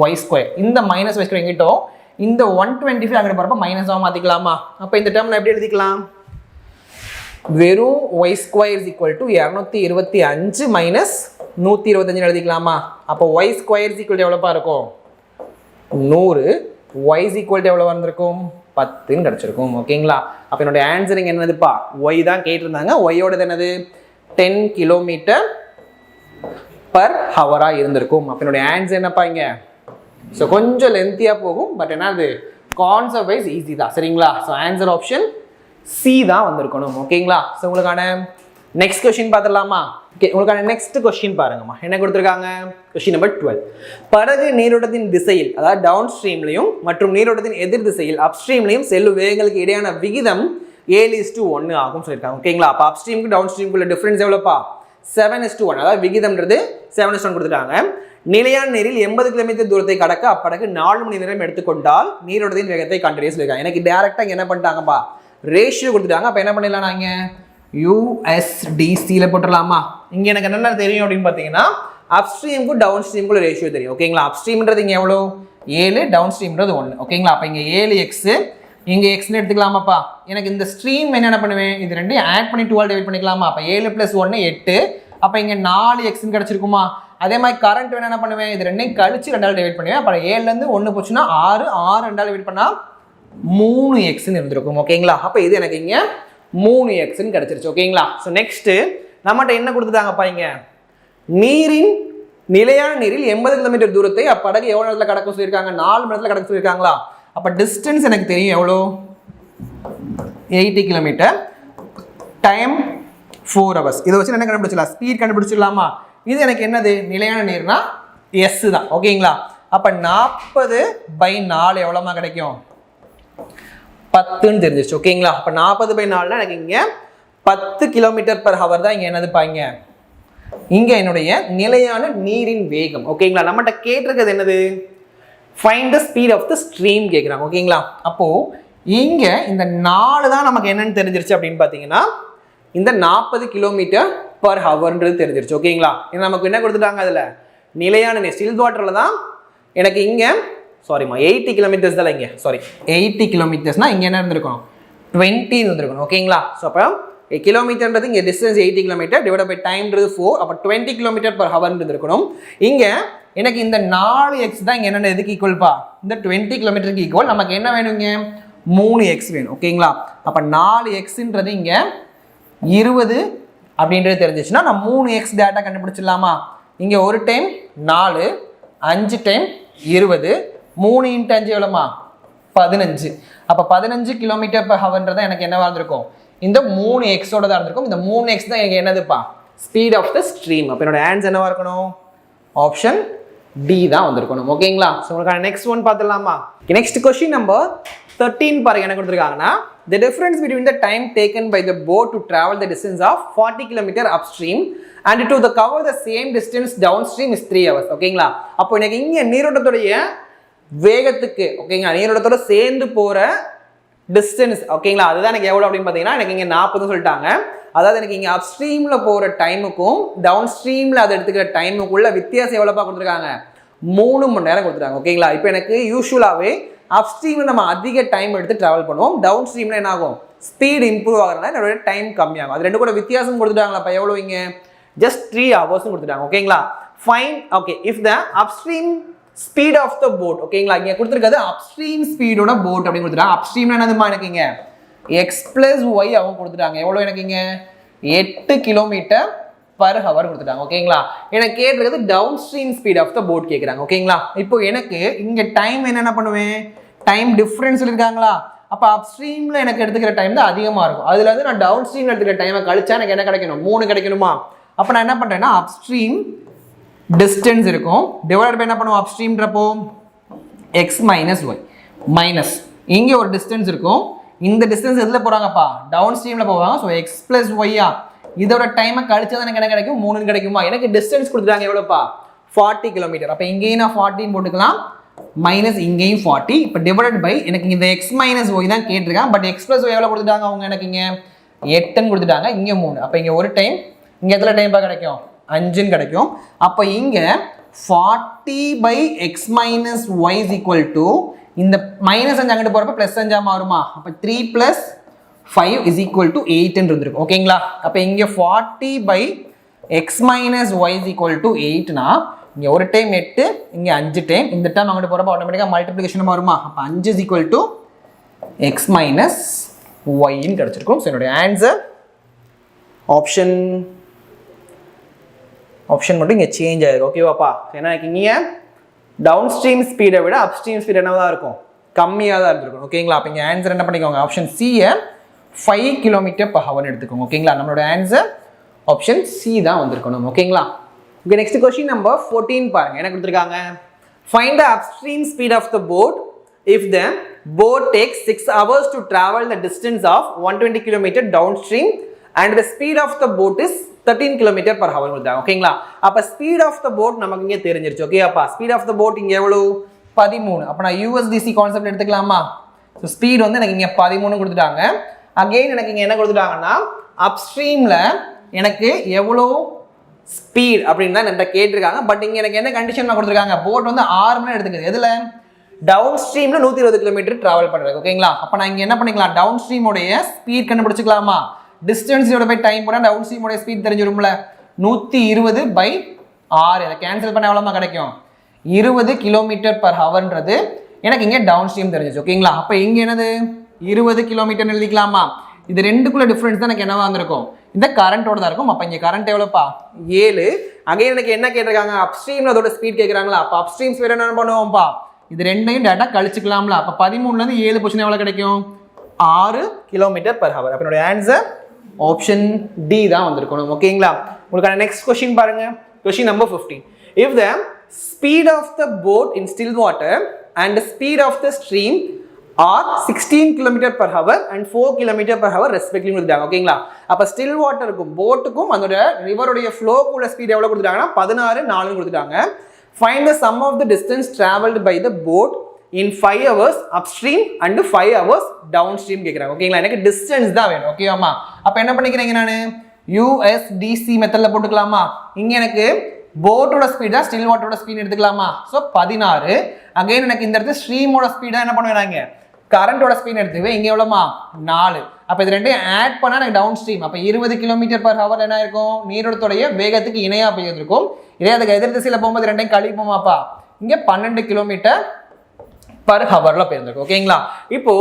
ஒய் ஸ்கொயர். இந்த மைனஸ் ஒய் ஸ்கொயர் எங்கிட்டோம், இந்த 125 அங்கிட்ட போகிறப்ப மைனஸாக மாற்றிக்கலாமா? அப்போ இந்த டேர்ம் எப்படி எழுதிக்கலாம்? வெறும் Y square is equal to 225 minus 125 எழுதிக்கலாமா? அப்போ ஒய் ஸ்கொயர் இஸ் ஈக்குவல் எவ்வளோப்பா இருக்கும்? 100. ஒய் இஸ் ஈக்குவல் எவ்வளோ வந்திருக்கும்? 10ன்னு கிடச்சிருக்கும். ஓகேங்களா? அப்போ என்னுடைய ஆன்சரிங் என்னதுப்பா? ஒய் தான் கேட்டிருந்தாங்க. ஒய்யோடது என்னது? 10 கிலோமீட்டர் பர் ஹவராக இருந்திருக்கும். அப்போ என்னுடைய ஆன்சர் என்னப்பா இங்கே? ஸோ கொஞ்சம் லென்த்தியாக போகும், பட் என்ன அது கான்செப்ட் வைஸ் ஈஸி தான். சரிங்களா? ஸோ ஆன்சர் ஆப்ஷன் சி தான் வந்திருக்கணும். ஓகேங்களா? ஸோ உங்களுக்கான நெக்ஸ்ட் கொஸ்டின் பார்த்துடலாமா? ஓகே, உங்களுக்கான நெக்ஸ்ட் கொஸ்டின் பாருங்கம்மா. என்ன கொடுத்துருக்காங்க? Question number 12. படகு நீரோட்டத்தின் திசையில், அதாவது டவுன் ஸ்ட்ரீம்லையும் மற்றும் நீரோட்டத்தின் எதிர் திசையில் அப் ஸ்ட்ரீம்லையும் செல்லும் வேகங்களுக்கு இடையான விகிதம் 7:1 ஆகும் சொல்லியிருக்காங்க. ஓகேங்களா? அப்போ அப் ஸ்ட்ரீமுக்கு டவுன் ஸ்ட்ரீமுக்குள்ள டிஃபரன்ஸ் எவ்வளோப்பா? 7:1. அதாவது விகிதம்ன்றது 7:1 கொடுத்துட்டாங்க. நிலையான நீரில் 80 கிலோமீட்டர் தூரத்தை கடக்க அப்படகு 4 மணி நேரம் எடுத்துக்கொண்டால் நீரோட்டத்தின் வேகத்தை கண்டறிய சொல்லியிருக்காங்க. எனக்கு டேரக்டாக என்ன பண்ணிட்டாங்கப்பா? ரேஷியோ கொடுத்துட்டாங்க. அப்போ என்ன பண்ணிடலாம்? நாங்கள் USDCயில் போட்டுடலாமா? இங்கே எனக்கு என்னென்ன தெரியும் அப்படின்னு பார்த்தீங்கன்னா, அப் ஸ்ட்ரீமுக்கும் டவுன் ஸ்ட்ரீமுக்குள்ள ரேஷியோ தெரியும். ஓகேங்களா? அப் ஸ்ட்ரீம்ன்றது இங்கே எவ்வளோ? 7, டவுன் ஸ்ட்ரீம்ன்றது 1. ஓகேங்களா? அப்போ இங்கே 7x, இங்கே எக்ஸ்னு எடுத்துக்கலாமாப்பா? எனக்கு இந்த ஸ்ட்ரீம் என்ன பண்ணுவேன்? இது ரெண்டையும் ஆட் பண்ணி 12 டிவைட் பண்ணிக்கலாமா? அப்போ 7 + 1 8. அப்போ இங்கே 4xன்னு கிடச்சிருக்குமா? அதே மாதிரி கரண்ட் என்ன பண்ணுவேன்? இது ரெண்டையும் கழிச்சு 2ஆல் டிவைட் பண்ணுவேன். அப்போ 7லேருந்து 1 போச்சுன்னா 6, 2ஆல் டிவைட் பண்ணால் 3xன்னு இருந்திருக்கும். ஓகேங்களா? அப்போ இது எனக்கு இங்கே 3xன்னு கிடச்சிருச்சு. ஓகேங்களா? ஸோ நெக்ஸ்ட்டு நம்மகிட்ட என்ன கொடுத்துட்டாங்கப்பா? இங்கே நிலையான நீரில் 80 கிலோமீட்டர் தூரத்தை அப்படகு எவ்வளோ நேரத்தில் கடக்க சொல்லியிருக்காங்க? 4 மணி நேரத்தில் கடக்க சொல்லியிருக்காங்களா? அப்போ டிஸ்டன்ஸ் எனக்கு தெரியும் எவ்வளோ? 80 கிலோமீட்டர் டைம் 4 hours. இதை வச்சு என்ன கண்டுபிடிச்சிடலாம்? ஸ்பீட் கண்டுபிடிச்சிடலாமா? இது எனக்கு என்னது? நிலையான நீர்னா எஸ் தான். ஓகேங்களா? அப்போ 40/4 எவ்வளோமா கிடைக்கும்? 10ன்னு தெரிஞ்சிருச்சு. ஓகேங்களா? அப்போ 40/4னா எனக்கு இங்கே 10 கிலோமீட்டர் பர் ஹவர் தான் இங்கே என்னதுப்பா? இங்கே என்னுடைய நிலையான நீரின் வேகம். ஓகேங்களா? நம்மகிட்ட கேட்டிருக்கிறது என்னது? Find the speed of the stream கேட்குறாங்க. ஓகேங்களா? அப்போது இங்கே இந்த 4 தான் நமக்கு என்னன்னு தெரிஞ்சிருச்சு அப்படின்னு பார்த்தீங்கன்னா, இந்த 40 கிலோமீட்டர் பர் ஹவர்ன்றது தெரிஞ்சிருச்சு. ஓகேங்களா? ஏன்னா நமக்கு என்ன கொடுத்துட்டாங்க? அதில் நிலையான நீர் ஸ்டில் வாட்டரில் தான் எனக்கு இங்கே 80 கிலோமீட்டர்ஸ் தான் இங்கே 80 கிலோமீட்டர்ஸ்னால் இங்கே என்ன இருந்திருக்கும்? 20 இருந்திருக்கணும். ஓகேங்களா? ஸோ அப்போ கிலோமீட்டர்ன்றது இங்கே டிஸ்டன்ஸ் 80 கிலோமீட்டர் டிவைட் பை டைம்ன்றது 4. அப்போ 20 கிலோமீட்டர் பர் ஹவர்ன்றது இருக்கணும். இங்கே எனக்கு இந்த 4x தான் இங்கே என்னென்ன எதுக்கு ஈக்குவல்ப்பா? இந்த 20 கிலோமீட்டருக்கு ஈக்குவல். நமக்கு என்ன வேணுங்க? 3x வேணும். ஓகேங்களா? அப்போ 4xன்றது இங்கே 20 அப்படின்றது தெரிஞ்சிச்சுன்னா நான் 3x டேட்டா கண்டுபிடிச்சிடலாமா? இங்கே ஒரு டைம் 4, 5 டைம் 20, 3 × 5 எவ்வளோமா? 15. அப்போ 15 கிலோமீட்டர் பர் ஹவர்ன்றது எனக்கு என்னவா இருந்திருக்கும்? இந்த 3xோட தான் இருந்திருக்கும். இந்த 3x தான் எனக்கு என்னதுப்பா? Speed of the stream. அப்போ என்னோட ஆன்சர் என்னவா இருக்கணும்? ஆப்ஷன் டி தான் வந்திருக்கணும். ஓகேங்களா? ஸோ உங்களுக்கான நெக்ஸ்ட் ஒன் பார்த்துடலாமா? நெக்ஸ்ட் கொஸ்டின் நம்பர் 13 பாருங்க. என்ன கொடுத்துருக்காங்கன்னா, the difference between the time taken by the boat to travel the distance of 40 km upstream and to cover the same distance downstream is 3 hours. ஓகேங்களா? அப்போ எனக்கு இங்கே நீரோட்டத்துடைய வேகத்துக்கு, ஓகேங்களா, நீரோட்டத்தோட சேர்ந்து போகிற டிஸ்டன்ஸ், ஓகேங்களா, அதுதான் எனக்கு எவ்வளோ அப்படின்னு பார்த்தீங்கன்னா, எனக்கு இங்கே 40 சொல்லிட்டாங்க. அதாவது எனக்கு இங்கே அப் ஸ்ட்ரீமில் போகிற டைமுக்கும் டவுன் ஸ்ட்ரீமில் அதை எடுத்துக்கிற டைமுக்குள்ள வித்தியாசம் எவ்வளோப்பா கொடுத்துருக்காங்க? 3 மணி நேரம் கொடுத்துருக்காங்க. ஓகேங்களா? இப்போ எனக்கு யூஸ்வலாகவே அப் ஸ்ட்ரீமில் நம்ம அதிக டைம் எடுத்து ட்ராவல் பண்ணுவோம். டவுன் ஸ்ட்ரீமில் என்ன ஆகும்? ஸ்பீட் இம்ப்ரூவ் ஆகிறதுனால என்னோட டைம் கம்மியாகும். அது ரெண்டு கூட வித்தியாசம் கொடுத்துட்டாங்களா? எவ்வளோ இங்கே? ஜஸ்ட் 3 hours கொடுத்துட்டாங்க. ஓகேங்களா? Fine. Okay, if the upstream speed of the boat, ஓகேங்களா, இங்கே கொடுத்துருக்காது அப்ஸ்ட்ரீம் ஸ்பீடோட போட் அப்படின்னு கொடுத்துட்டாங்க. அப்ஸ்ட்ரீம்னா என்னதுமா? எனக்கு இங்கே x + y அவங்க கொடுத்துட்டாங்க. எவ்வளோ எனக்கு இங்கே? 8 கிலோமீட்டர் பர் ஹவர் கொடுத்துட்டாங்க. ஓகேங்களா? எனக்கு கேட்டிருக்கிறது down stream speed of the boat கேட்குறாங்க. ஓகேங்களா? இப்போ எனக்கு இங்கே டைம் என்ன பண்ணுவேன்? டைம் டிஃப்ரென்ஸ் சொல்லியிருக்காங்களா? அப்போ அப் ஸ்ட்ரீமில் எனக்கு எடுத்துக்கிற டைம் தான் அதிகமாக இருக்கும். அதில் வந்து நான் டவுன் ஸ்ட்ரீமில் எடுத்துக்கிற டைமை கழிச்சா எனக்கு என்ன கிடைக்கணும்? 3 கிடைக்கணுமா? அப்போ நான் என்ன பண்ணுறேன்னா, அப் ஸ்ட்ரீம் டிஸ்டன்ஸ் இருக்கும் டிவைட் பை என்ன பண்ணுவோம்? அப் ஸ்ட்ரீம்ன்றப்போ x - y மைனஸ் இங்கே ஒரு டிஸ்டன்ஸ் இருக்கும். இந்த டிஸ்டன்ஸ் எதில் போகிறாங்கப்பா? டவுன் ஸ்ட்ரீமில் போவாங்க. ஸோ x + y இதோட டைமை கழிச்சா தான் எனக்கு என்ன கிடைக்கும்? 3 கிடைக்குமா? எனக்கு டிஸ்டன்ஸ் கொடுத்துட்டாங்க எவ்வளோப்பா? 40 கிலோமீட்டர். அப்போ இங்கேயும் நான் 14 போட்டுக்கலாம், மைனஸ் இங்கேயும் 40. இப்போ டிவைடட் பை எனக்கு இந்த x - y தான் கேட்டிருக்கேன். பட் x + y எவ்வளோ கொடுத்துட்டாங்க அவங்க? எனக்கு இங்கே 8ன்னு கொடுத்துட்டாங்க. இங்கே 3. அப்போ இங்கே ஒரு டைம், இங்கே எத்தனை டைம்ப்பா கிடைக்கும்? 5ன்னு கிடைக்கும். அப்போ இங்கே 40 by x minus y is equal to இந்த மைனஸ் 5 அங்கிட்டு போறப்ப பிளஸ் 5 மாறுமா? அப்ப 3 plus 5 is equal to 8 ன்னு இருந்திருக்கும். ஓகேங்களா? அப்ப இங்க 40 by x minus y is equal to 8 னா இங்க ஒரு டைம் 8 இங்க 5 டைம் இந்த டைம் அங்கிட்டு போறப்ப ஆட்டோமேட்டிக்கா மல்டிப்ளிகேஷன் மாறுமா? அப்ப 5 is equal to x minus y ன்னு கிடைச்சிருக்கும். சோ என்னோட ஆன்சர் ஆப்ஷன் மட்டும் இங்கே சேஞ்ச் ஆயிருக்கு. ஓகேவாப்பா? ஏன்னா இங்கே டவுன் ஸ்ட்ரீம் ஸ்பீடை விட அப் ஸ்ட்ரீம் ஸ்பீட் என்னவா தான் இருக்கும்? கம்மியாக தான் இருந்திருக்கும். ஓகேங்களா? அப்போ இங்கே ஆன்சர் என்ன பண்ணிக்கோங்க? ஆப்ஷன் சியை 5 km/h எடுத்துக்கோங்க. ஓகேங்களா? நம்மளோட ஆன்சர் ஆப்ஷன் சி தான் வந்திருக்கணும். ஓகேங்களா? ஓகே, நெக்ஸ்ட் கொஸ்டின் நம்பர் 14 பாருங்க. என்ன கொடுத்துருக்காங்க? Find the upstream speed of the boat if the boat takes 6 hours to travel the distance of 120 km downstream and the speed of the boat is 13 km/h கொடுத்தாங்க. ஓகேங்களா? அப்ப speed of the boat நமக்கு இங்கே தெரிஞ்சிருச்சு. Okay அப்பா, speed of the boat இங்க எவ்வளவு? 13. அப்ப நான் USDC கான்செப்ட் எடுத்துக்கலாமா? ஸோ ஸ்பீட் வந்து எனக்கு இங்க 13 கொடுத்துட்டாங்க. அகைன் எனக்கு இங்க என்ன கொடுத்துட்டாங்கன்னா அப்ஸ்ட்ரீம்ல எனக்கு எவ்வளோ ஸ்பீட் அப்படின்னு தான் என்கிட்ட கேட்டிருக்காங்க. பட் இங்க எனக்கு என்ன கண்டிஷன் கொடுத்துருக்காங்க? போட் வந்து 6 மணி நேரம் எடுத்துக்குது. எதுல? டவுன் ஸ்ட்ரீம்ல 120 km டிராவல் பண்றது. ஓகேங்களா? அப்ப நான் இங்க என்ன பண்ணிக்கலாம்? டவுன் ஸ்ட்ரீமோடைய ஸ்பீட் கண்டுபிடிச்சிக்கலாமா? டிஸ்டன்ஸ் டிவைட் பை டைம் போட்டா டவுன் ஸ்ட்ரீமோட ஸ்பீட் தெரிஞ்சிரும்ல. 120/6 இதை கேன்சல் பண்ண எவ்வளவு கிடைக்கும்? 20 km/hன்றது எனக்கு இங்க டவுன் ஸ்ட்ரீம் தெரிஞ்சிச்சு. ஓகேங்களா? அப்ப இங்க என்னது? 20 km எழுதிக்கலாமா? இது ரெண்டுக்குள்ள டிஃபரன்ஸ் தான் எனக்கு என்னவா இருந்திருக்கும்? இந்த கரண்டோட தான் இருக்கும். அப்ப இங்க கரண்ட் எவ்வளவுப்பா? 7. அகைன் எனக்கு என்ன கேட்டிருக்காங்க? அப்ஸ்ட்ரீம்ல அதோட ஸ்பீட் கேக்குறாங்களா? அப்ப அப்ஸ்ட்ரீம் ஸ்பீட் என்ன பண்ணுவோம்ப்பா? இது ரெண்டையும் டேட்டா கழிச்சுக்கலாம்ல. அப்ப 13ல இருந்து 7 பொசிஷன் எவ்வளவு கிடைக்கும்? 6 km/h. அப்ப என்னோட ஆன்சர் ஆப்ஷன் டி தான் வந்திருக்கணும். ஓகேங்களா? உங்களுக்கான நெக்ஸ்ட் கொஸ்டின் பாருங்க. Question number 15. If the speed of the boat in still water and the speed of the stream are 16 km/h and 4 km/h respectively கொடுத்தாங்க. ஓகேங்களா? அப்ப ஸ்டில் வாட்டருக்கும் போட்டுக்கும் அதோட ரிவருடைய ஃப்ளோக்குள்ள ஸ்பீட் எவ்வளவு கொடுத்துட்டாங்கன்னா 16, 4 கொடுத்துட்டாங்க. Find the sum of the distance traveled by the boat in 5 hours upstream and 5 hours downstream கேக்குறாங்க. ஓகேங்களா? எனக்கு distance தான் வேணும். ஓகேவாமா? அப்ப என்ன பண்ணிக்கிறீங்க? நான் USDC மெத்தட்ல போட்டுக்கலாமா? இங்க எனக்கு போட்டோட ஸ்பீட் தான் ஸ்டில் வாட்டரோட ஸ்பீட் எடுத்துக்கலாமா? சோ 16. அகைன் எனக்கு இந்த இடத்துல ஸ்ட்ரீமோட ஸ்பீடா என்ன பண்ணுவேன்? கரண்டோட ஸ்பீட் எடுத்துக்குவேன். இங்க எவ்வளவுமா? 4. அப்ப இது ரெண்டையும் ஆட் பண்ணா எனக்கு டவுன் ஸ்ட்ரீம். அப்ப 20 km/h என்ன இருக்கும்? நீரோட்டத்துடைய வேகத்துக்கு இணையா போயிட்டு இருக்கும். இதே அதுக்கு எதிர் திசையில போகும்போது ரெண்டையும் கழிப்போமாப்பா? இங்க 12 km/h போயிருந்திருக்கும். ஓகேங்களா? இப்போ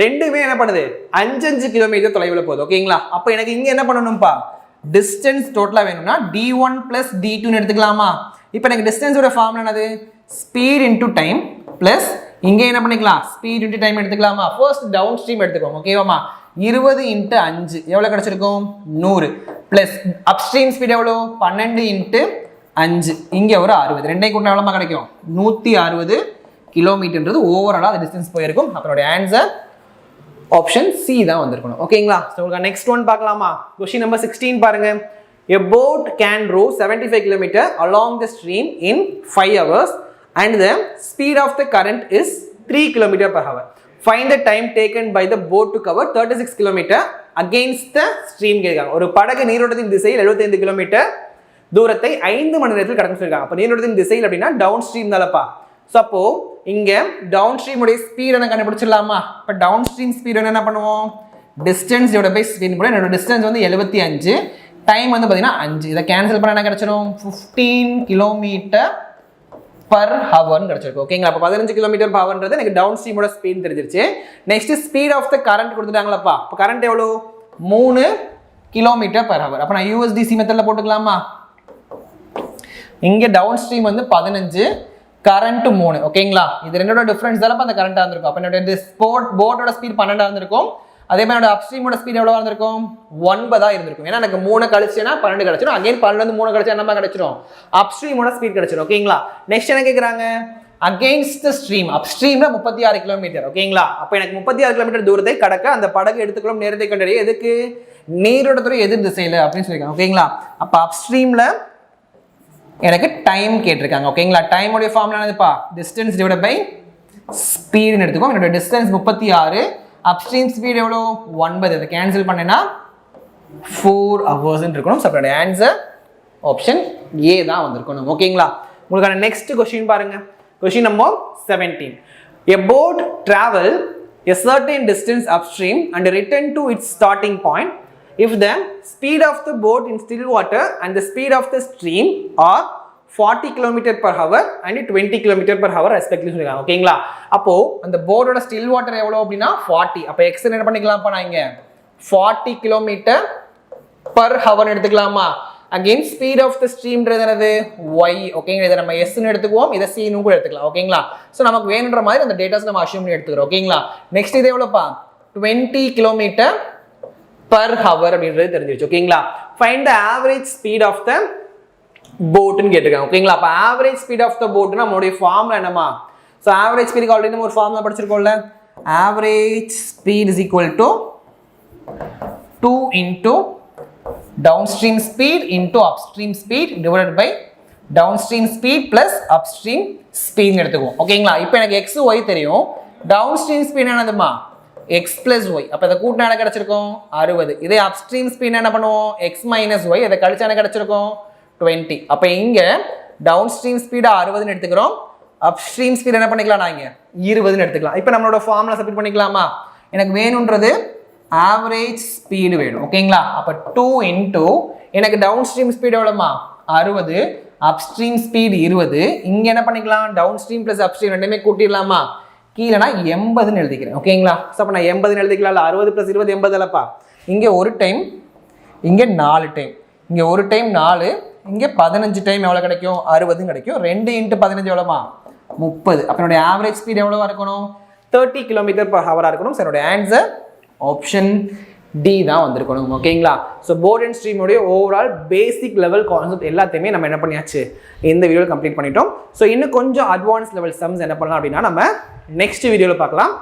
ரெண்டுமே என்ன பண்ணுது? 5 கிலோமீட்டர் தொலைவில் போகுது. ஓகேங்களா? அப்ப எனக்கு இங்க என்ன பண்ணணும்ப்பா? டிஸ்டன்ஸ் டோட்டலா வேணும்னா d1 plus d2 எடுத்துக்கலாமா? இப்போ எனக்கு டிஸ்டன்ஸோட ஃபார்முலா என்னது? ஸ்பீட் இன்டு டைம் பிளஸ் இங்க என்ன பண்ணிக்கலாம்? ஸ்பீட் இன்டு டைம் எடுத்துக்கலாமா? ஃபர்ஸ்ட் டவுன் ஸ்ட்ரீம் எடுத்துக்கோங்க. ஓகேவாமா? 20 × 5 எவ்வளவு கிடைச்சிருக்கும்? 100 பிளஸ் அப்ஸ்ட்ரீம் ஸ்பீட் எவ்வளவு? 12 × 5 இங்க ஒரு 60. ரெண்டையும் கூட்டினா எவ்வளவு கிடைக்கும்? 160 கிலோமீட்டர்ன்றது ஓவராலா அந்த டிஸ்டன்ஸ் போயிருக்கும். அப்போட ஆன்சர் ஆப்ஷன் சி தான் வந்திருக்கணும். ஓகேங்களா? சோ உங்களுக்கு நெக்ஸ்ட் ஒன் பார்க்கலாமா? क्वेश्चन நம்பர் 16 பாருங்க. A boat can row 75 km along the stream in 5 hours and the speed of the current is 3 km/h. Find the time taken by the boat to cover 36 km against the stream கேக்குறாங்க. ஒரு படகு நீரோட்டத்தின் திசையில் 75 km தூரத்தை 5 மணி நேரத்தில் கடந்து சொல்றாங்க. அப்ப நீரோட்டத்தின் திசையில் அப்படினா டவுன் ஸ்ட்ரீம் தானப்பா. சோ அப்போ இங்க டவுன் ஸ்ட்ரீம் உடைய ஸ்பீட் என்ன கண்டுபிடிச்சிடலாமா? இப்ப டவுன் ஸ்ட்ரீம் ஸ்பீட் என்ன பண்ணுவோம்? டிஸ்டன்ஸ் டிவைட் பை ஸ்பீட் போட என்னோட டிஸ்டன்ஸ் வந்து 75, டைம் வந்து பாத்தீங்கன்னா 5. இத கேன்சல் பண்ணா என்ன கிடைச்சிரும்? 15 km/h கிடைச்சிருக்கு. ஓகேங்களா? அப்ப 15 km/hன்றது எனக்கு டவுன் ஸ்ட்ரீமோட ஸ்பீட் தெரிஞ்சிருச்சு. Next speed of the current கொடுத்துட்டாங்களப்பா. அப்ப கரண்ட் எவ்வளவு? 3 km/h. அப்ப நான் USDC மெத்தட்ல போட்டுக்கலாமா? இங்க டவுன் ஸ்ட்ரீம் வந்து 15, கரண்ட் 3. ஓகேங்களா? இது ரெண்டோட டிஃபரன்ஸ் தான் அந்த கரண்டா இருந்திருக்கும். அப்ப என்னோட போட்டோட ஸ்பீட் 12 இருந்திருக்கும். அதே மாதிரி என்னோட அப்ஸ்ட்ரீமோட ஸ்பீட் எவ்வளவு இருந்திருக்கும்? 9 இருந்திருக்கும். ஏன்னா எனக்கு 3 கழிச்சேனா 12 கிடைச்சிரும். அகைன் 12 இருந்து 3 கழிச்சா என்னமா கிடைச்சிரும்? அப்ஸ்ட்ரீமோட ஸ்பீட் கிடைச்சிரும். ஓகேங்களா? நெக்ஸ்ட் என்ன கேக்குறாங்க? Against the stream. அப்ஸ்ட்ரீம்ல 36 km. ஓகேங்களா? அப்ப எனக்கு 36 km தூரத்தை கடக்க அந்த படகு எடுத்துக்கொள்ளும் நேரத்தை கண்டறிய எதுக்கு? நீரோட்டத்துடைய எதிர் திசையில அப்படின்னு சொல்லிருக்காங்க. ஓகேங்களா? அப்ப அப்ஸ்ட்ரீம்ல எனக்கு டைம் கேட்டிருக்காங்க. ஓகேங்களா? டைம் உடைய ஃபார்முலா என்னதுப்பா? டிஸ்டன்ஸ் டிவைடட் பை ஸ்பீட் எடுத்துக்கோ. என்னோட டிஸ்டன்ஸ் 36, அப்ஸ்ட்ரீம் ஸ்பீட் எவ்வளோ? 9. இதை கேன்சல் பண்ணேன்னா 4 hours இருக்கணும். ஸோ அதோட ஆன்சர் ஆப்ஷன் ஏ தான் வந்திருக்கணும். ஓகேங்களா? உங்களுக்கான நெக்ஸ்ட் கொஸ்டின் பாருங்க. Question number 17. A boat travel a certain distance upstream and return to its starting point if the speed of the boat in still water and the speed of the stream are 40 km per hour and 20 km per hour respectively சொல்லிருக்காங்க. ஓகேங்களா? அப்போ அந்த போர்டோட still water எவ்வளவு அப்படின்னா 40. அப்ப x என்ன பண்ணிக்கலாம்ப்பா நான் இங்க 40 km per hour எடுத்துக்கலாமா? Again speed of the stream என்னது y. ஓகேங்களா? இத நம்ம s ன்னு எடுத்துக்குவோம், இத c ன்னு கூட எடுத்துக்கலாம். ஓகேங்களா? சோ நமக்கு வேணும்ன்ற மாதிரி அந்த டேட்டாஸ் நம்ம அஸ்யூம் பண்ணி எடுத்துக்கிறோம். ஓகேங்களா? நெக்ஸ்ட் இது எவ்வளவுப்பா 20 km per hour அப்படின்றது தெரிஞ்சிருச்சு. ஓகேங்களா? find the average speed of the boat ன்னு கேட்டிருக்காங்க. ஓகேங்களா? அப்ப average speed of the boat நம்மளுடைய ஃபார்முலா என்னமா? சோ average speed க்கு ஆல்ரெடி நம்ம ஒரு formula படிச்சிருக்கோம்ல. average speed is equal to 2 into downstream speed into upstream speed divided by downstream speed plus upstream speed ன்னு எடுத்துக்குவோம். ஓகேங்களா? இப்போ எனக்கு x y தெரியும். downstream speed என்னதுமா x plus y. அப்ப இத கூட்டினா என்ன கிடைச்சிருக்கும் 60. இதே upstream speed என்ன பண்ணுவோம் x minus y. இத கழிச்சா என்ன கிடைச்சிருக்கும் 20. அப்ப இங்க downstream speed 60 ன்னு எடுத்துக்கிறோம். upstream speed என்ன பண்ணிக்கலாம் நான் இங்க 20 ன்னு எடுத்துக்கலாம். இப்போ நம்மளோட ஃபார்முலா சப்ஸ்டிட் பண்ணிக்கலாமா? எனக்கு வேணும்ன்றது average speed வேணும். ஓகேங்களா? அப்ப 2 into எனக்கு downstream speed எவ்வளவுமா 60, upstream speed 20. இங்க என்ன பண்ணிக்கலாம் downstream plus upstream ரெண்டுமே கூட்டிடலாமா? கீழே நான் 80 ன்னு எழுதிக்கிறேன். ஓகேங்களா? சோ அப்ப நான் 80 ன்னு எழுதிக்கலாம்ல. 60 plus 20 80 இல்லப்பா. இங்க ஒரு டைம், இங்க 4 டைம். இங்க ஒரு டைம் 4, இங்க 15 டைம் எவ்வளவு கிடைக்கும் 60 கிடைக்கும். 2 into 15 எவ்வளவுமா 30. அப்ப என்னோட ஆவரேஜ் ஸ்பீட் எவ்வளவா இருக்கணும் 30 km per hour இருக்கணும். சோ என்னோட ஆன்சர் ஆப்ஷன் டி தான் வந்திருக்கணும். ஓகேங்களா? ஸோ போர்ட் அண்ட் ஸ்ட்ரீம் உடைய ஓவரால் பேசிக் லெவல் கான்செப்ட் எல்லாத்தையுமே நம்ம என்ன பண்ணியாச்சு இந்த வீடியோவில் கம்ப்ளீட் பண்ணிட்டோம். ஸோ இன்னும் கொஞ்சம் அட்வான்ஸ் லெவல் சம்ஸ் என்ன பண்ணலாம் அப்படின்னா நம்ம நெக்ஸ்ட் வீடியோவில் பார்க்கலாம்.